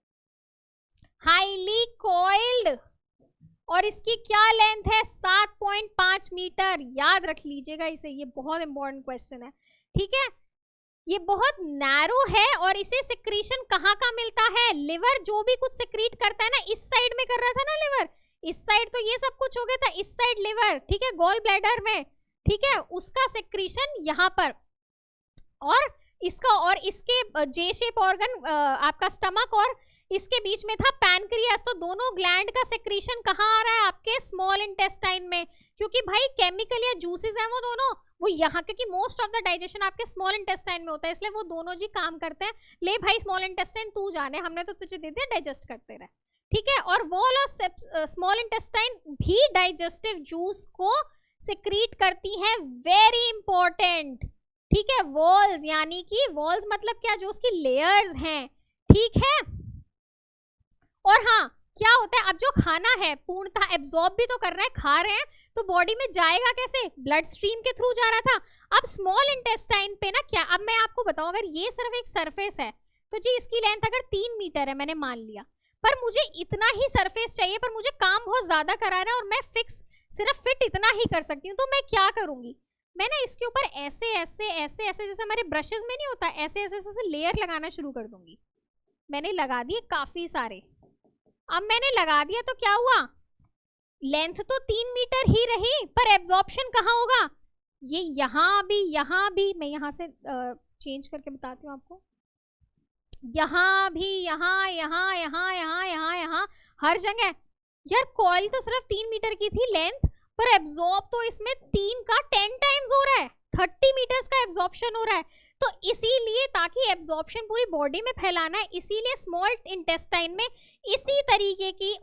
हाईली कॉइल्ड। और इसकी क्या लेंथ है, 7.5 मीटर, याद रख लीजिएगा इसे, ये बहुत इंपॉर्टेंट क्वेश्चन है। ठीक है, ये बहुत नैरो है और इसे सिक्रीशन कहाँ का मिलता है, लिवर जो भी कुछ सिक्रीट करता है ना, इस साइड में कर रहा था ना लिवर, इस साइड तो ये सब कुछ हो गया था, इस साइड लिवर, ठीक है, गॉल ब्लैडर में, ठीक है, उसका सिक्रीशन यहाँ पर, और इसका और इसके जे शेप ऑर्गन आपका स्टमक और इसके बीच में था पैनक्रियास, तो दोनों ग्लैंड का सेक्रीशन कहाँ आ रहा है, आपके स्मॉल इंटेस्टाइन में, क्योंकि भाई केमिकल या जूसेस हैं वो दोनों, वो यहाँ, क्योंकि मोस्ट ऑफ द डाइजेशन आपके स्मॉल इंटेस्टाइन में होता है, इसलिए वो दोनों जी काम करते हैं। ले भाई स्मॉल इंटेस्टाइन तू जाने, हमने तो तुझे दे दिया, डाइजेस्ट करते रहे। ठीक है, और वॉल ऑफ स्मॉल इंटेस्टाइन भी डाइजेस्टिव जूस को सिक्रीट करती हैं, वेरी इंपॉर्टेंट। ठीक है, वॉल्स, यानी कि वॉल्स मतलब क्या, जो उसकी लेयर्स हैं, ठीक है। और हाँ, क्या होता है, अब जो खाना है पूर्णतः एब्जॉर्ब भी तो कर रहे हैं, खा रहे हैं, तो बॉडी में जाएगा कैसे, ब्लड स्ट्रीम के थ्रू जा रहा था। अब स्मॉल इंटेस्टाइन पे ना क्या, अब मैं आपको बताऊं, अगर ये सिर्फ एक सरफेस है तो जी इसकी लेंथ अगर 3 मीटर है, मैंने मान लिया, पर मुझे इतना ही सरफेस चाहिए, पर मुझे काम बहुत ज्यादा कराना है और मैं फिक्स सिर्फ फिट इतना ही कर सकती हूँ, तो मैं क्या करूंगी, मैं ना इसके ऊपर ऐसे ऐसे ऐसे ऐसे, जैसे हमारे ब्रशेस में नहीं होता, ऐसे ऐसे ऐसे लेयर लगाना शुरू कर दूंगी। मैंने लगा दिए काफी सारे, अब मैंने लगा दिया तो क्या हुआ, लेंथ तो 3 मीटर ही रही, पर एब्जॉर्प्शन कहाँ होगा, ये यहाँ भी मैं यहाँ से चेंज करके बताती हूँ आपको, यहाँ भी, यहाँ यहाँ यहाँ यहाँ यहाँ यहाँ हर जगह। यार कॉइल तो सिर्फ 3 मीटर की थी लेंथ, पर एब्जॉर्ब तो इसमें 3 का 10 टाइम्स हो रहा है, 30 मीटर्स का एब्जॉर्प्शन हो रहा है। तो इसीलिए, ताकि एब्जॉर्प्शन पूरी बॉडी में फैलाना है, इसीलिए स्मॉल इंटेस्टाइन में इसी तरीके की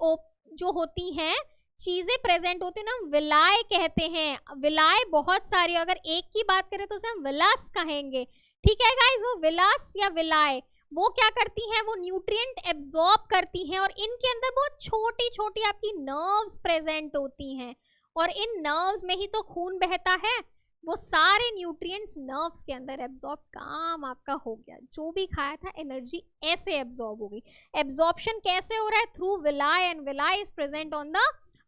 जो होती हैं चीजें प्रेजेंट होती है ना, विलाय कहते हैं। विलाय बहुत सारी, अगर एक की बात करें तो उसे हम विलास कहेंगे, ठीक है गाइस। वो विलास या विलाय वो क्या करती हैं, वो न्यूट्रिएंट एब्जॉर्ब करती हैं, और इनके अंदर बहुत छोटी छोटी आपकी नर्व्स प्रेजेंट होती हैं, और इन नर्व्स में ही तो खून बहता है। वो सारे न्यूट्रिएंट्स नर्व्स के अंदर एब्जॉर्ब, काम आपका हो गया। जो भी खाया था एनर्जी ऐसे एब्जॉर्ब हो गई। एब्जॉर्प्शन कैसे हो रहा है, through विलाय, and विलाय is present on the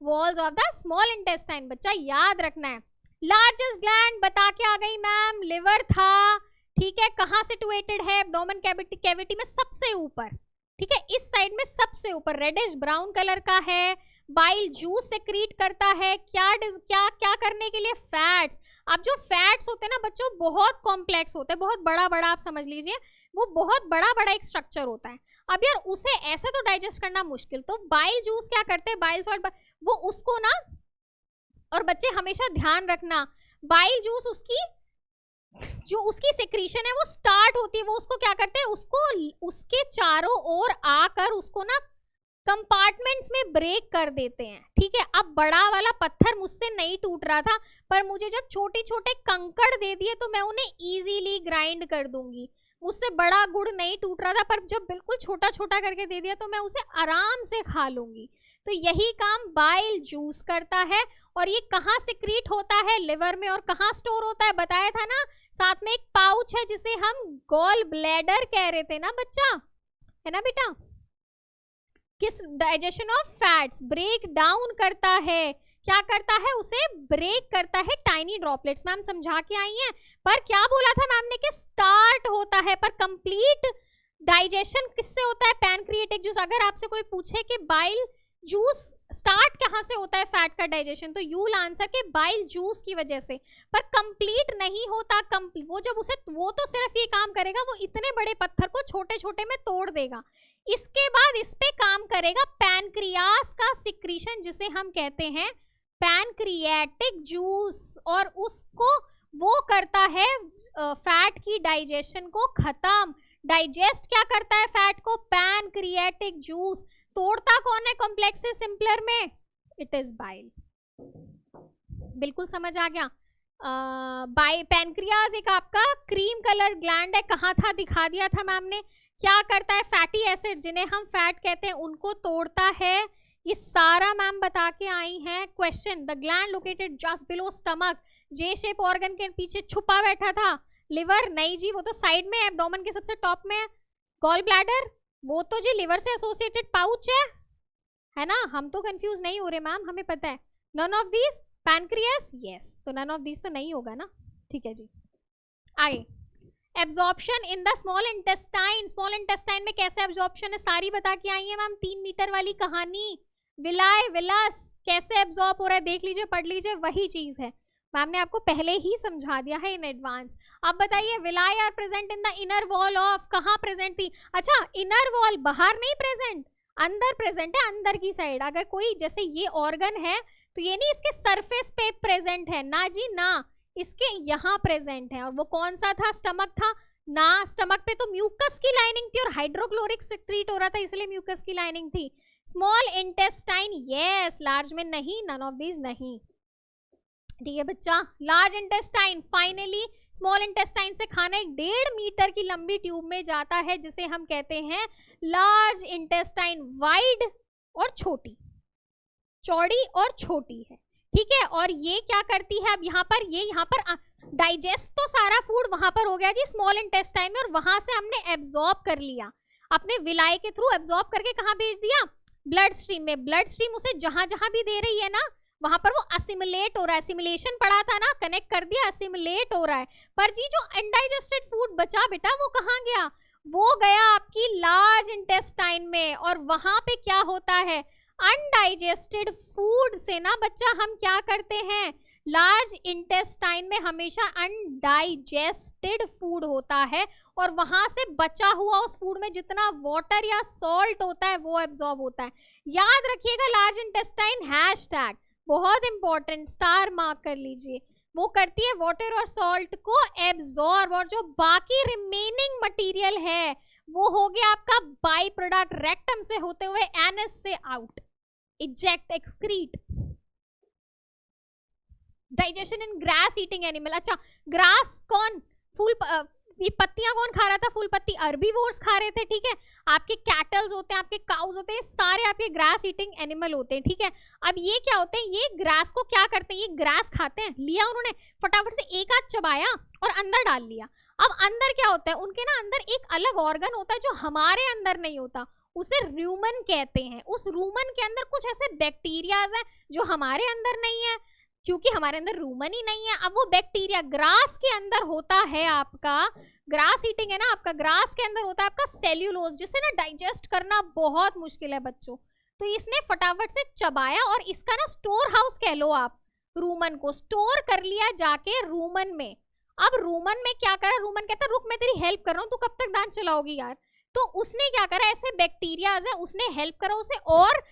walls of the small intestine. बच्चा याद रखना है। लार्जेस्ट ग्लैंड बता के आ गई मैम, लिवर था, ठीक है। कहाँ सिचुएटेड है, एब्डोमेन कैविटी में सबसे ऊपर, ठीक है, इस साइड में सबसे ऊपर, रेडिश ब्राउन कलर का है। बाइल जूस सेक्रीट करता है, क्या करने के लिए, फैट्स। अब जो फैट्स होते हैं ना बच्चों, बहुत कॉम्प्लेक्स होते हैं, बहुत बड़ा बड़ा आप समझ लीजिए, वो बहुत बड़ा बड़ा एक स्ट्रक्चर होता है। अब यार उसे ऐसे तो डाइजेस्ट करना मुश्किल, तो बाइल जूस क्या करते हैं, बाइल सॉल्ट वो उसको ना, और बच्चे हमेशा ध्यान रखना, बाइल जूस उसकी सेक्रीशन है वो स्टार्ट होती है, वो उसको क्या करते हैं, उसको उसके चारों ओर आकर उसको ना कंपार्टमेंट्स में ब्रेक कर देते हैं, ठीक है। अब बड़ा वाला पत्थर मुझसे नहीं टूट रहा था, पर मुझे जब छोटे छोटे कंकड़ दे दिए तो मैं उन्हें इजीली ग्राइंड कर दूंगी। मुझसे बड़ा गुड़ नहीं टूट रहा था, पर जब बिल्कुल छोटा छोटा करके दे दिया तो मैं उसे आराम से खा लूंगी। तो यही काम बाइल जूस करता है। और ये कहाँ सिक्रीट होता है, लिवर में, और कहाँ स्टोर होता है बताया था ना। साथ में एक पाउच है जिसे हम गॉल ब्लैडर कह रहे थे ना बच्चा, है ना बेटा। किस digestion of fats break down करता है, क्या करता है, उसे ब्रेक करता है टाइनी ड्रॉपलेट्स। मैम समझा के आई हैं, पर क्या बोला था मैम ने कि स्टार्ट होता है, पर कंप्लीट डाइजेशन किससे होता है, पैनक्रिएटिक जूस। अगर आपसे कोई पूछे कि बाइल जूस स्टार्ट कहाँ से होता है फैट का डाइजेशन, तो यू विल आंसर के बाइल जूस की वजह से, पर कंप्लीट नहीं होता। वो जब उसे, वो तो सिर्फ ये काम करेगा, वो इतने बड़े पत्थर को छोटे छोटे में तोड़ देगा। इसके बाद इस पे काम करेगा पैनक्रियास का सिक्रीशन, जिसे हम कहते हैं पैनक्रियाटिक जूस, और उसको वो करता है फैट की डाइजेशन को खत्म। डाइजेस्ट क्या करता है फैट को, पैनक्रियाटिक जूस। तोड़ता कौन है कॉम्प्लेक्स से सिंपलर में, इट इज बाइल। बिल्कुल समझ आ गया। पैनक्रियास एक आपका क्रीम कलर ग्लैंड है, कहाँ था दिखा दिया था मैम ने। क्या करता है, फैटी एसिड जिन्हें हम फैट कहते हैं उनको तोड़ता है। ये सारा मैम बता के आई हैं। Question, the gland located just below stomach, J shape organ के पीछे छुपा बैठा था। लिवर नहीं जी, वो तो साइड में, एब्डोमेन के सबसे टॉप में है। गॉल ब्लैडर, वो तो जी लिवर से एसोसिएटेड पाउच है ना। हम तो कंफ्यूज नहीं हो रहे मैम, हमें पता है। None of these, pancreas, yes, तो नन ऑफ दीज तो नहीं होगा ना, ठीक है जी। आगे, absorption in the small intestine. Small intestine में कैसे एब्जॉर्प्शन है सारी बता के आई है मैम। 3 मीटर वाली कहानी, विलाय विलस कैसे एब्जॉर्ब हो रहा है देख लीजिए, पढ़ लीजिए, वही चीज है। मैम ने आपको पहले ही समझा दिया है इन एडवांस। अब बताइए, villi are present in the inner wall of, कहाँ प्रेजेंट थी, अच्छा इनर वॉल, बाहर नहीं प्रेजेंट, अंदर प्रेजेंट है, अंदर की साइड। अगर कोई जैसे ये ऑर्गन है तो ये नहीं इसके सरफेस पे प्रेजेंट है ना जी ना, इसके यहाँ प्रेजेंट है। और वो कौन सा था, स्टमक था ना। स्टमक पे तो म्यूकस की लाइनिंग थी और हाइड्रोक्लोरिक सिक्रीट हो रहा था, इसलिए म्यूकस की लाइनिंग थी। स्मॉल इंटेस्टाइन, यस, लार्ज में नहीं, नन ऑफ दीज नहीं, ठीक है बच्चा। Large intestine, finally small intestine से खाना 1.5 मीटर की लंबी ट्यूब में जाता है, जिसे हम कहते हैं लार्ज इंटेस्टाइन। वाइड और छोटी, चौड़ी और छोटी है, ठीक है। और ये क्या करती है, अब यहाँ पर, ये यहाँ पर डाइजेस्ट तो सारा फूड वहां पर हो गया जी स्मॉल इंटेस्टाइन में, और वहां से हमने एब्जॉर्ब कर लिया अपने विलाय के थ्रू। एब्जॉर्ब करके कहाँ भेज दिया, ब्लड स्ट्रीम में। ब्लड स्ट्रीम उसे जहां जहां भी दे रही है ना, वहां पर वो असिमिलेट हो रहा है। असिमिलेशन पढ़ा था ना, कनेक्ट कर दिया, असिमिलेट हो रहा है। पर जी जो अनडाइजेस्टेड फूड बचा बेटा, वो कहाँ गया, वो गया आपकी लार्ज इंटेस्टाइन में। और वहां पे क्या होता है, अनडाइजेस्टेड फूड से ना बच्चा हम क्या करते हैं, लार्ज इंटेस्टाइन में हमेशा अनडाइजेस्टेड फूड होता है और वहां से बचा हुआ उस फूड में जितना वाटर या सॉल्ट होता है वो एब्जॉर्ब होता है। याद रखिएगा लार्ज इंटेस्टाइन हैशटैग बहुत इंपॉर्टेंट, स्टार मार्क कर लीजिए। वो करती है वाटर और सॉल्ट को एब्जॉर्ब और जो बाकी रिमेनिंग मटेरियल है वो हो गया आपका बाई प्रोडक्ट रेक्टम से होते हुए एनस से out, eject, excrete. Digestion in grass eating animal. अच्छा, ग्रास कौन, फूल ये पत्तियां कौन खा रहा था? फूल पत्ती हर्बीवोर्स खा रहे थे, ठीक है। आपके कैटल्स होते हैं, आपके काउज होते हैं, सारे आपके ग्रास ईटिंग एनिमल होते हैं, ठीक है। अब ये क्या होते हैं, ये ग्रास को क्या करते हैं, ये ग्रास खाते हैं, लिया उन्होंने फटाफट से एक आध चबाया और अंदर डाल लिया। अब अंदर क्या होता है, उनके ना अंदर एक अलग ऑर्गन होता है जो हमारे अंदर नहीं होता, उसे रूमन कहते हैं। उस रूमन के अंदर कुछ ऐसे बैक्टीरियाज हैं जो हमारे अंदर नहीं है, क्योंकि हमारे अंदर रूमन ही नहीं है। अब वो बैक्टीरिया ग्रास के अंदर होता है, आपका ग्रास ईटिंग है ना, आपका ग्रास के अंदर होता है आपका सेल्यूलोज, जिसे ना डाइजेस्ट करना बहुत मुश्किल है बच्चों। तो इसने फटाफट से चबाया और इसका ना स्टोर हाउस कह लो आप, रूमन को स्टोर कर लिया जाके रूमन में। अब रूमन में क्या करा, रूमन कहता है रुक मैं तेरी हेल्प कर रहा हूँ, तू कब तक दांत चलाओगी यार। तो उसने क्या करा, ऐसे बैक्टीरियाज है, उसने हेल्प करा उसे और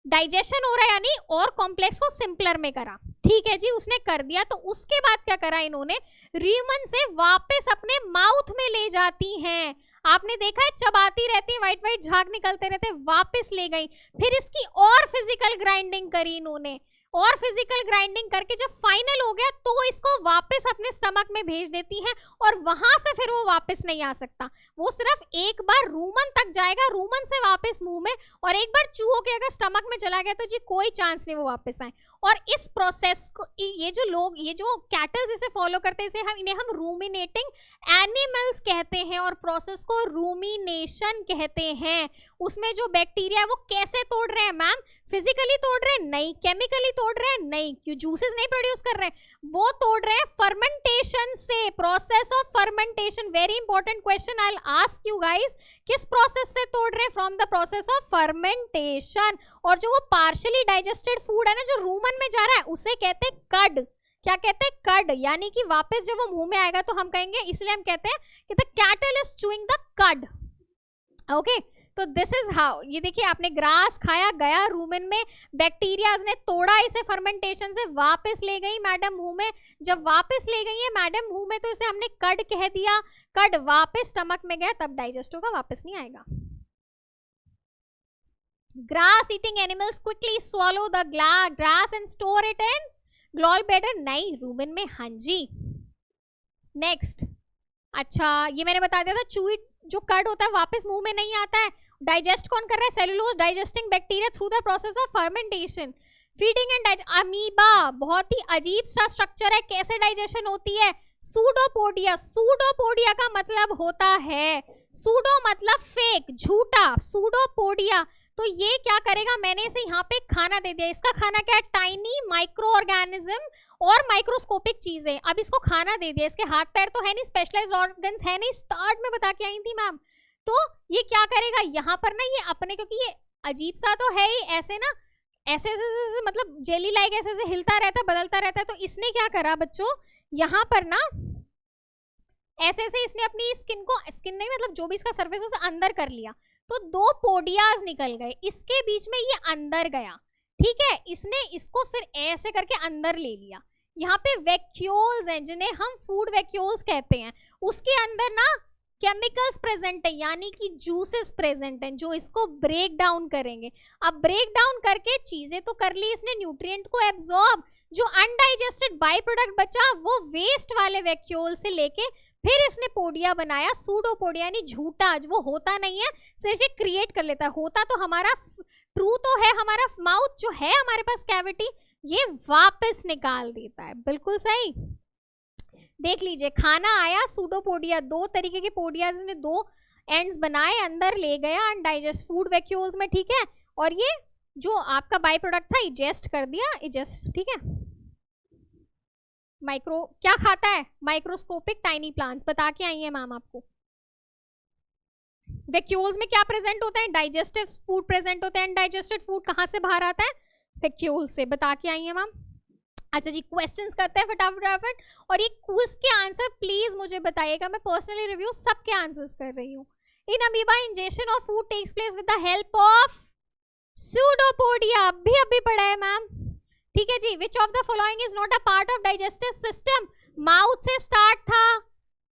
डाइजेशन हो रहा है, यानी और कॉम्प्लेक्स को सिंपलर में करा, ठीक है जी, उसने कर दिया। तो उसके बाद क्या करा इन्होंने, रूमन से वापस अपने माउथ में ले जाती हैं। आपने देखा है चबाती रहती है, व्हाइट व्हाइट झाग निकलते रहते, वापस ले गई। फिर इसकी और फिजिकल ग्राइंडिंग करी इन्होंने, और फिजिकल ग्राइंडिंग करके जब फाइनल हो गया तो इसको वापस अपने स्टमक में भेज देती है और वहां से फिर वो वापस नहीं आ सकता। वो सिर्फ एक बार रूमन तक जाएगा, रूमन से वापस मुंह में, और एक बार चू होके अगर स्टमक में चला गया तो जी कोई चांस नहीं वो वापस आए। और इस प्रोसेस को ये जो लोग, ये जो कैटल्स इसे फॉलो करते हैं, इन्हें हम रूमिनेटिंग एनिमल्स कहते हैं और प्रोसेस को रूमिनेशन कहते हैं। उसमें जो बैक्टीरिया है वो कैसे तोड़ रहे हैं मैम, फिजिकली तोड़ रहे हैं नहीं, केमिकली तोड़ रहे हैं नहीं, क्यों जूसेस नहीं प्रोड्यूस कर रहे हैं, वो तोड़ रहे हैं फर्मेंटेशन से, process of fermentation. Very important question I will ask you guys, किस प्रोसेस से तोड़ रहे हैं, from the process of fermentation. और जो वो पार्शियली डाइजेस्टेड फूड है ना जो रूमन में जा रहा है उसे कहते हैं कड। क्या कहते हैं, कड, यानी कि वापस जब वो मुंह में आएगा तो हम कहेंगे, इसलिए हम कहते हैं कि the cattle is chewing the कड। ओके, तो दिस इज हाउ, ये देखिए आपने ग्रास खाया, गया रूमन में, बैक्टीरियाज ने तोड़ा इसे फर्मेंटेशन से, वापस ले गई मैडम मुंह में। जब वापस ले गई है मैडम मुंह में तो इसे हमने कड कह दिया, कड वापस स्टमक में गया, तब डाइजेस्ट होगा, वापस नहीं आएगा। Grass eating animals quickly swallow the grass and store it in gall bladder, नहीं रूमन में, हाँ जी। नेक्स्ट, अच्छा ये मैंने बता दिया था, चूइट जो कड होता है वापस मुंह में नहीं आता है, डाइजेस्ट कौन कर रहा है, cellulose digesting bacteria through the process of fermentation. Feeding and amoeba, बहुत ही अजीब सा स्ट्रक्चर है, कैसे डाइजेशन होती है, सूडोपोडिया। सूडोपोडिया का मतलब होता है, सूडो मतलब फेक, झूठा, सूडोपोडिया। तो ये क्या करेगा, मैंने इसे यहाँ पे खाना दे दिया, इसका खाना क्या है, टाइनी माइक्रो ऑर्गेनिज्म और माइक्रोस्कोपिक चीजें। अब इसको खाना दे दिया, इसके हाथ पैर तो है नहीं, स्पेशलाइज्ड ऑर्गन्स है नहीं, स्टार्ट में बता के आई थी मैम। तो ये क्या करेगा, यहाँ पर ना ये अपने, क्योंकि ये अजीब सा तो है ही, ऐसे ना ऐसे ऐसे मतलब जेली लाइक ऐसे ऐसे हिलता रहता है, बदलता रहता है। तो इसने क्या करा बच्चों, यहाँ पर ना ऐसे ऐसे इसने अपनी स्किन को, स्किन नहीं मतलब जो भी इसका सर्फेस उसे अंदर कर लिया, तो दो पोडियाज निकल गए, इसके बीच में ये अंदर गया, ठीक है। इसने इसको फिर ऐसे करके अंदर ले लिया। यहाँ पे वैक्यूल्स हैं जिन्हें हम फूड वैक्यूल्स कहते हैं, उसके अंदर ना केमिकल्स प्रेजेंट है, यानी कि जूसेस प्रेजेंट हैं जो इसको ब्रेक डाउन करेंगे। अब ब्रेक डाउन करके चीजें तो कर ली इसने, न्यूट्रिएंट को एब्जॉर्ब, जो अनडाइजेस्टेड बाई प्रोडक्ट बचा वो वेस्ट वाले वैक्यूल से लेके फिर इसने पोडिया बनाया, सूडोपोडिया, यानी झूठा, वो होता नहीं है, सिर्फ ये क्रिएट कर लेता है। होता तो हमारा ट्रू तो है, हमारा माउथ जो है हमारे पास कैविटी, ये वापस निकाल देता है, बिल्कुल सही। देख लीजिए, खाना आया, सूडोपोडिया, दो तरीके के पोडिया ने दो एंड्स बनाए, अंदर ले गया अनडाइजेस्ट फूड वैक्यूल्स में, ठीक है। और ये जो आपका बाई प्रोडक्ट था इजेस्ट कर दिया, इजेस्ट, ठीक है। माइक्रो क्या खाता है, माइक्रोस्कोपिक टाइनी प्लांट्स, बता के आई है मैम आपको। वैक्यूल्स में क्या प्रेजेंट होता है, डाइजेस्टिव फूड प्रेजेंट होता है। डाइजेस्टेड फूड कहाँ से बाहर आता है, वैक्यूल से, बता के आई है मैम। अच्छा जी, क्वेश्चंस करते हैं फटाफट। और ये क्विज के आंसर प्लीज मुझे बताइएगा, मैं पर्सनली रिव्यू सबके आंसर्स कर रही हूँ। In amoeba ingestion of food takes place with the help of pseudopodia, अभी पढ़ा है मैम, ठीक है जी। Which of the following is not a part of digestive system? Mouth से स्टार्ट था,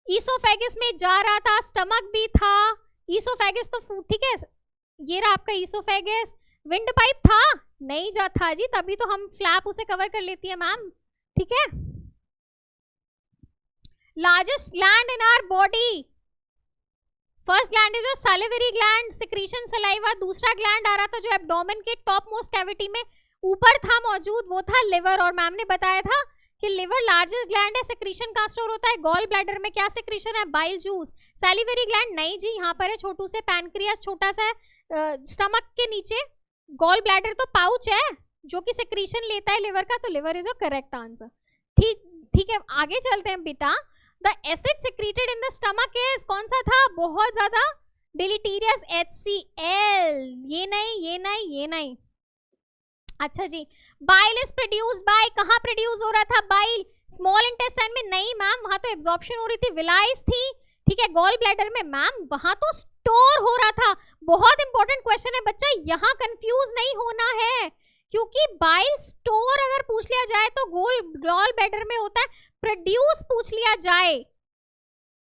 ईसोफेगस में जा रहा था, स्टमक भी था, ईसोफेगस तो फूड, ठीक है, ये रहा आपका ईसोफेगस। विंड पाइप था, नहीं जा था जी, तभी तो हम फ्लैप उसे कवर कर लेती है मैम, ठीक है। Largest gland in our body, first gland is your salivary gland, secretion saliva. दूसरा ग्लैंड आ रहा था जो एब्डोमेन के टॉप मोस्ट कैविटी में ऊपर था मौजूद, वो था लिवर। और मैम ने बताया था कि लिवर लार्जेस्ट ग्लैंड है, सिक्रीशन कहाँ स्टोर होता है? गॉल ब्लैडर में। क्या सिक्रीशन है? Bile juice. सैलिवरी ग्लैंड नहीं जी, यहाँ पर है छोटू से, पैनक्रियास छोटा सा है स्टमक के नीचे, गॉल ब्लैडर तो पाउच है जो कि सिक्रीशन लेता है लिवर का, तो liver is a correct answer. ठीक है, आगे चलते हैं बेटा। The acid secreted in the stomach is, कौन सा था? बहुत ज्यादा डिलीटेरियस, HCl। ये नहीं, ये नहीं, ये नहीं। अच्छा जी, बाइल इज प्रोड्यूस्ड बाय, कहाँ प्रोड्यूस हो रहा था बाइल? स्मॉल इंटेस्टाइन में नहीं मैम, वहां तो एब्जॉर्प्शन हो रही थी, विलाइस थी, ठीक है। गॉल ब्लैडर में मैम, वहां तो स्टोर हो रहा था। बहुत इंपॉर्टेंट क्वेश्चन है बच्चा, यहाँ कंफ्यूज नहीं होना है, क्योंकि बाइल स्टोर अगर पूछ लिया जाए तो गॉल ब्लैडर में होता है, प्रोड्यूस पूछ लिया जाए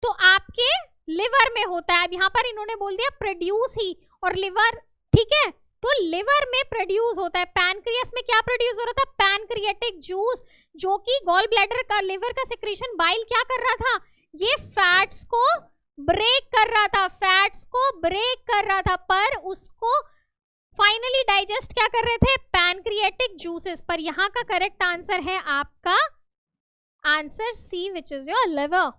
तो आपके लिवर में होता है। अब यहाँ पर इन्होंने बोल दिया प्रोड्यूस ही, और लिवर, ठीक है, तो लिवर में प्रोड्यूस होता है। पैनक्रियास में क्या प्रोड्यूस हो रहा था? पैनक्रियाटिक जूस, जो कि गॉल ब्लैडर का, लिवर का सिक्रीशन बाइल क्या कर रहा था? ये फैट्स को ब्रेक कर रहा था, फैट्स को ब्रेक कर रहा था, पर उसको फाइनली डाइजेस्ट क्या कर रहे थे? Pancreatic juices. पर यहाँ का करेक्ट आंसर है आपका answer C, which is your liver.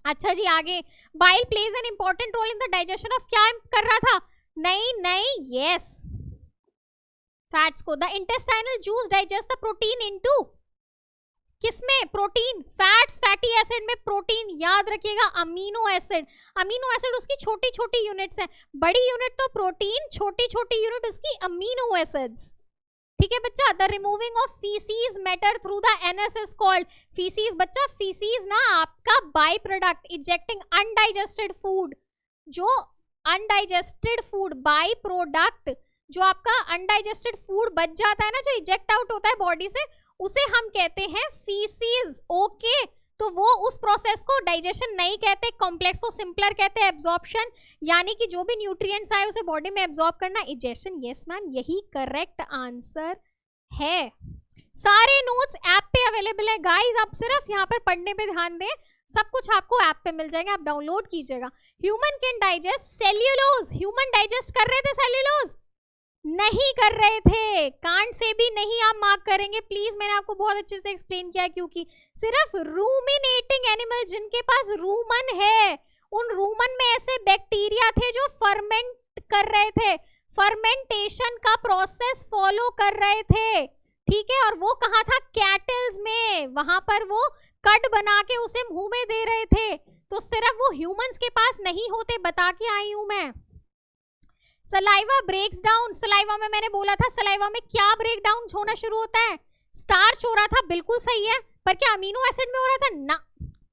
अच्छा जी, आगे, bile plays an important role in the digestion of, क्या कर रहा था? नहीं नहीं, यस, फैट्स को। The intestinal juice digest the protein into, किसमें? प्रोटीन, फैट्स, फैटी एसिड में प्रोटीन, याद रखिएगा अमीनो एसिड। अमीनो एसिड उसकी छोटी छोटी यूनिट्स हैं, बड़ी यूनिट तो प्रोटीन, छोटी छोटी यूनिट उसकी अमीनो एसिड्स, ठीक है बच्चा। The removing of faeces matter through the NS is called, faeces बच्चा, फीसीज ना आपका by product, ejecting undigested food, जो अनडाइजेस्टेड फूड बाय प्रोडक्ट, जो आपका अनडाइजेस्टेड फूड बच जाता है ना, जो इजेक्ट आउट होता है बॉडी से, उसे हम कहते हैं फीसीज। ओके, तो वो उस प्रोसेस को डाइजेशन नहीं कहते, कॉम्प्लेक्स को सिंपलर कहते हैं एब्जॉर्प्शन, यानी कि जो भी न्यूट्रिएंट्स आए उसे बॉडी में एब्जॉर्ब करना, इजेक्शन। यस मैम, यही करेक्ट आंसर है। सारे नोट्स ऐप पे अवेलेबल है गाइस, आप सिर्फ यहाँ पर पढ़ने पे ध्यान दें, सब कुछ आपको ऐप पे मिल जाएगा, आप डाउनलोड कीजिएगा। Human can digest cellulose, human digest कर रहे थे सेल्यूलोज? नहीं कर रहे थे, कांट से भी नहीं आप मार्क करेंगे प्लीज, मैंने आपको बहुत अच्छे से एक्सप्लेन किया, क्योंकि सिर्फ रूमिनेटिंग एनिमल जिनके पास रूमन है, उन रूमन में ऐसे बैक्टीरिया थे जो फर्मेंट कर रहे थे, फर्मेंटेशन का प्रोसेस फॉलो कर रहे थे, ठीक है। और वो कहाँ था? कैटल्स में, वहां पर वो कट बना के उसे मुंह में दे रहे थे, तो सिर्फ वो ह्यूमंस के पास नहीं होते, बता के आई हूं मैं। सलाइवा ब्रेक्स डाउन, सलाइवा में मैंने बोला था, सलाइवा में क्या ब्रेक डाउन होना शुरू होता है? स्टार्च हो रहा था, बिल्कुल सही है, पर क्या अमीनो एसिड में हो रहा था? ना।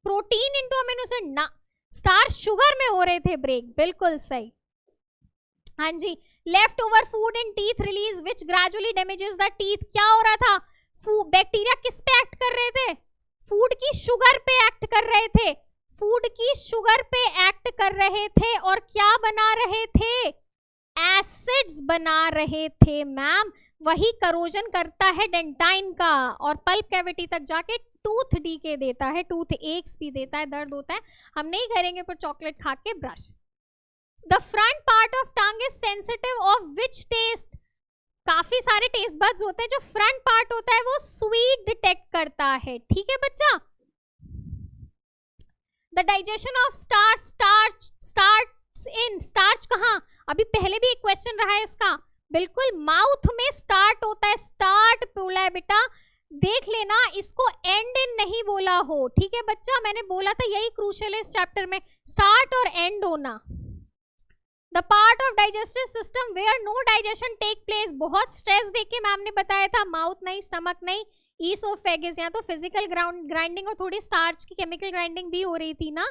Protein into amino acid? ना। स्टार्च शुगर में हो रहे थे ब्रेक, बिल्कुल सही। हाँ जी, left over food in teeth release which gradually damages the teeth, क्या हो रहा था? बैक्टीरिया किस पे एक्ट कर रहे थे? फूड की शुगर पे एक्ट कर रहे थे, फूड की शुगर पे एक्ट कर रहे थे, और क्या बना रहे थे? एसिड्स बना रहे थे मैम। वही करोजन करता है डेंटाइन का, और पल्प कैविटी तक जाके टूथ डीके देता है, टूथ एक्स भी देता है, दर्द होता है। हम नहीं करेंगे पर चॉकलेट खा के brush. The front part of tongue is sensitive of which taste, काफी सारे टेस्ट बड्स होते हैं, जो फ्रंट पार्ट होता है वो स्वीट डिटेक्ट करता है, ठीक है बच्चा। The digestion of starch in, starch कहाँ? अभी पहले भी एक क्वेश्चन रहा है इसका, बिल्कुल माउथ में स्टार्ट होता है, स्टार्ट बोला है बेटा, देख लेना, इसको एंड इन नहीं बोला हो, ठीक है बच्चा, मैंने बोला था यही क्रूशियल है इस चैप्टर में, स्टार्ट और एंड होना। The part of digestive system where no digestion take place, बहुत स्ट्रेस देके मैम ने बताया था, माउथ नहीं, स्टमक नहीं, ईसोफेगस, यहाँ तो फिजिकल ग्राइंडिंग और थोड़ी स्टार्च की केमिकल ग्राइंडिंग भी हो रही थी ना,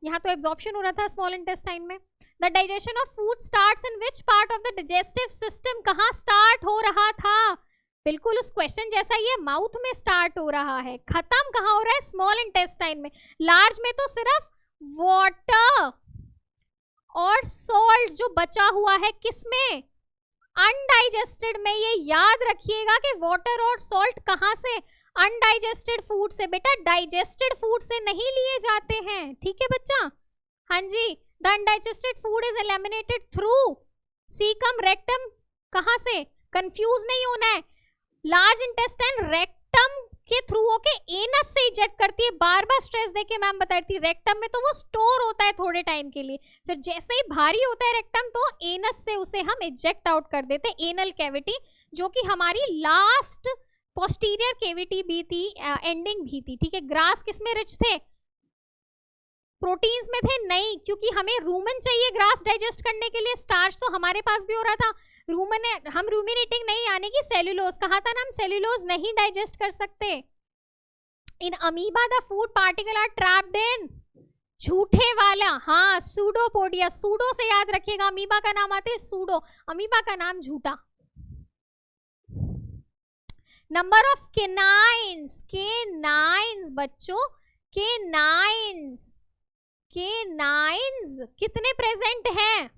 यहाँ तो एब्जॉर्प्शन हो रहा था स्मॉल इंटेस्टाइन में। The digestion of food starts in which part of the digestive system, कहाँ स्टार्ट हो रहा था, बिल्कुल उस क्वेश्चन जैसा ये माउथ में स्टार्ट हो रहा है, खत्म कहाँ हो रहा है, स्मॉल इंटेस्टाइन में। लार्ज में तो सिर्फ वाटर और सॉल्ट जो बचा हुआ है किसमें, अनडाइजेस्टेड में। ये याद रखिएगा कि वाटर और सॉल्ट कहाँ से, अनडाइजेस्टेड फूड से, बेटा डाइजेस्टेड फूड से नहीं लिए जाते हैं, ठीक है बच्चा। हाँ जी, the undigested food is eliminated through caecum rectum, कहाँ से, कंफ्यूज नहीं होना है, लार्ज इंटेस्टाइन रेक्टम के थ्रू होके एनस से इजेक्ट करती है। बार बार स्ट्रेस देके मैम बता रही थी, रेक्टम में तो वो स्टोर होता है थोड़े टाइम के लिए, फिर जैसे ही भारी होता है रेक्टम तो एनस से उसे हम इजेक्ट आउट कर देते हैं, एनल कैविटी, जो कि हमारी लास्ट पोस्टीरियर कैविटी भी थी, एंडिंग भी थी, ठीक है। ग्रास किसमें रिच थे, प्रोटीन्स में थे नहीं, क्योंकि हमें रूमन चाहिए ग्रास डाइजेस्ट करने के लिए, स्टार्च तो हमारे पास भी हो रहा था, हम रूमिनेटिंग नहीं, यानी कि सेल्यूलोज, कहा था ना हम सेल्यूलोज नहीं डाइजेस्ट कर सकते। In amoeba the food particle are trapped in, झूठे वाला, हाँ सूडोपोडिया, सूडो से याद रखिएगा, अमीबा का नाम आते हैं सूडो, अमीबा का नाम झूठा। नंबर ऑफ केनाइंस, केनाइंस बच्चों, केनाइंस, केनाइंस कितने प्रेजेंट हैं,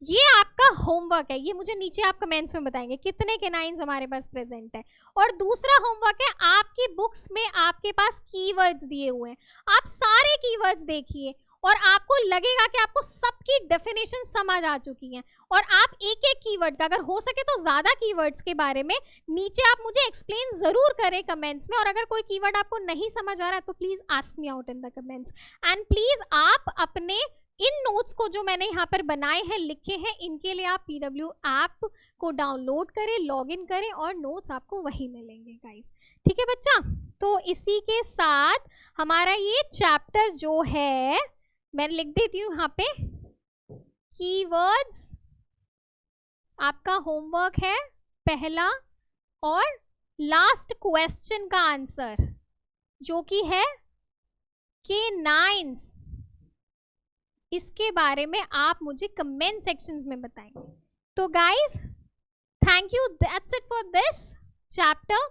ये आपका होमवर्क है, ये मुझे नीचे आप कमेंट्स में बताएंगे कितने केनाइंस हमारे पास प्रेजेंट है। और दूसरा होमवर्क है, आपकी बुक्स में आपके पास कीवर्ड्स दिए हुए हैं, आप सारे कीवर्ड्स देखिए और आपको लगेगा कि आपको सबकी डेफिनेशन समझ आ चुकी हैं, और आप एक एक कीवर्ड का, अगर हो सके तो ज्यादा कीवर्ड्स के बारे में नीचे आप मुझे एक्सप्लेन जरूर करें कमेंट्स में, और अगर कोई कीवर्ड आपको नहीं समझ आ रहा तो please ask me out in the comments. And please आप अपने इन नोट्स को जो मैंने यहाँ पर बनाए हैं, लिखे हैं, इनके लिए आप PW ऐप को डाउनलोड करें, लॉगिन करें और नोट्स आपको वही मिलेंगे गाइस, ठीक है बच्चा। तो इसी के साथ हमारा ये चैप्टर जो है, मैं लिख देती हूँ यहाँ पे, कीवर्ड्स आपका होमवर्क है पहला, और लास्ट क्वेश्चन का आंसर जो कि है केनाइंस, इसके बारे में आप मुझे कमेंट सेक्शंस में बताएंगे। तो guys thank you, that's it for this chapter.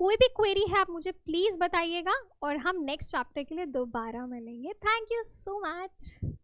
कोई भी क्वेरी है आप मुझे प्लीज बताइएगा, और हम नेक्स्ट चैप्टर के लिए दोबारा मिलेंगे। Thank you so much.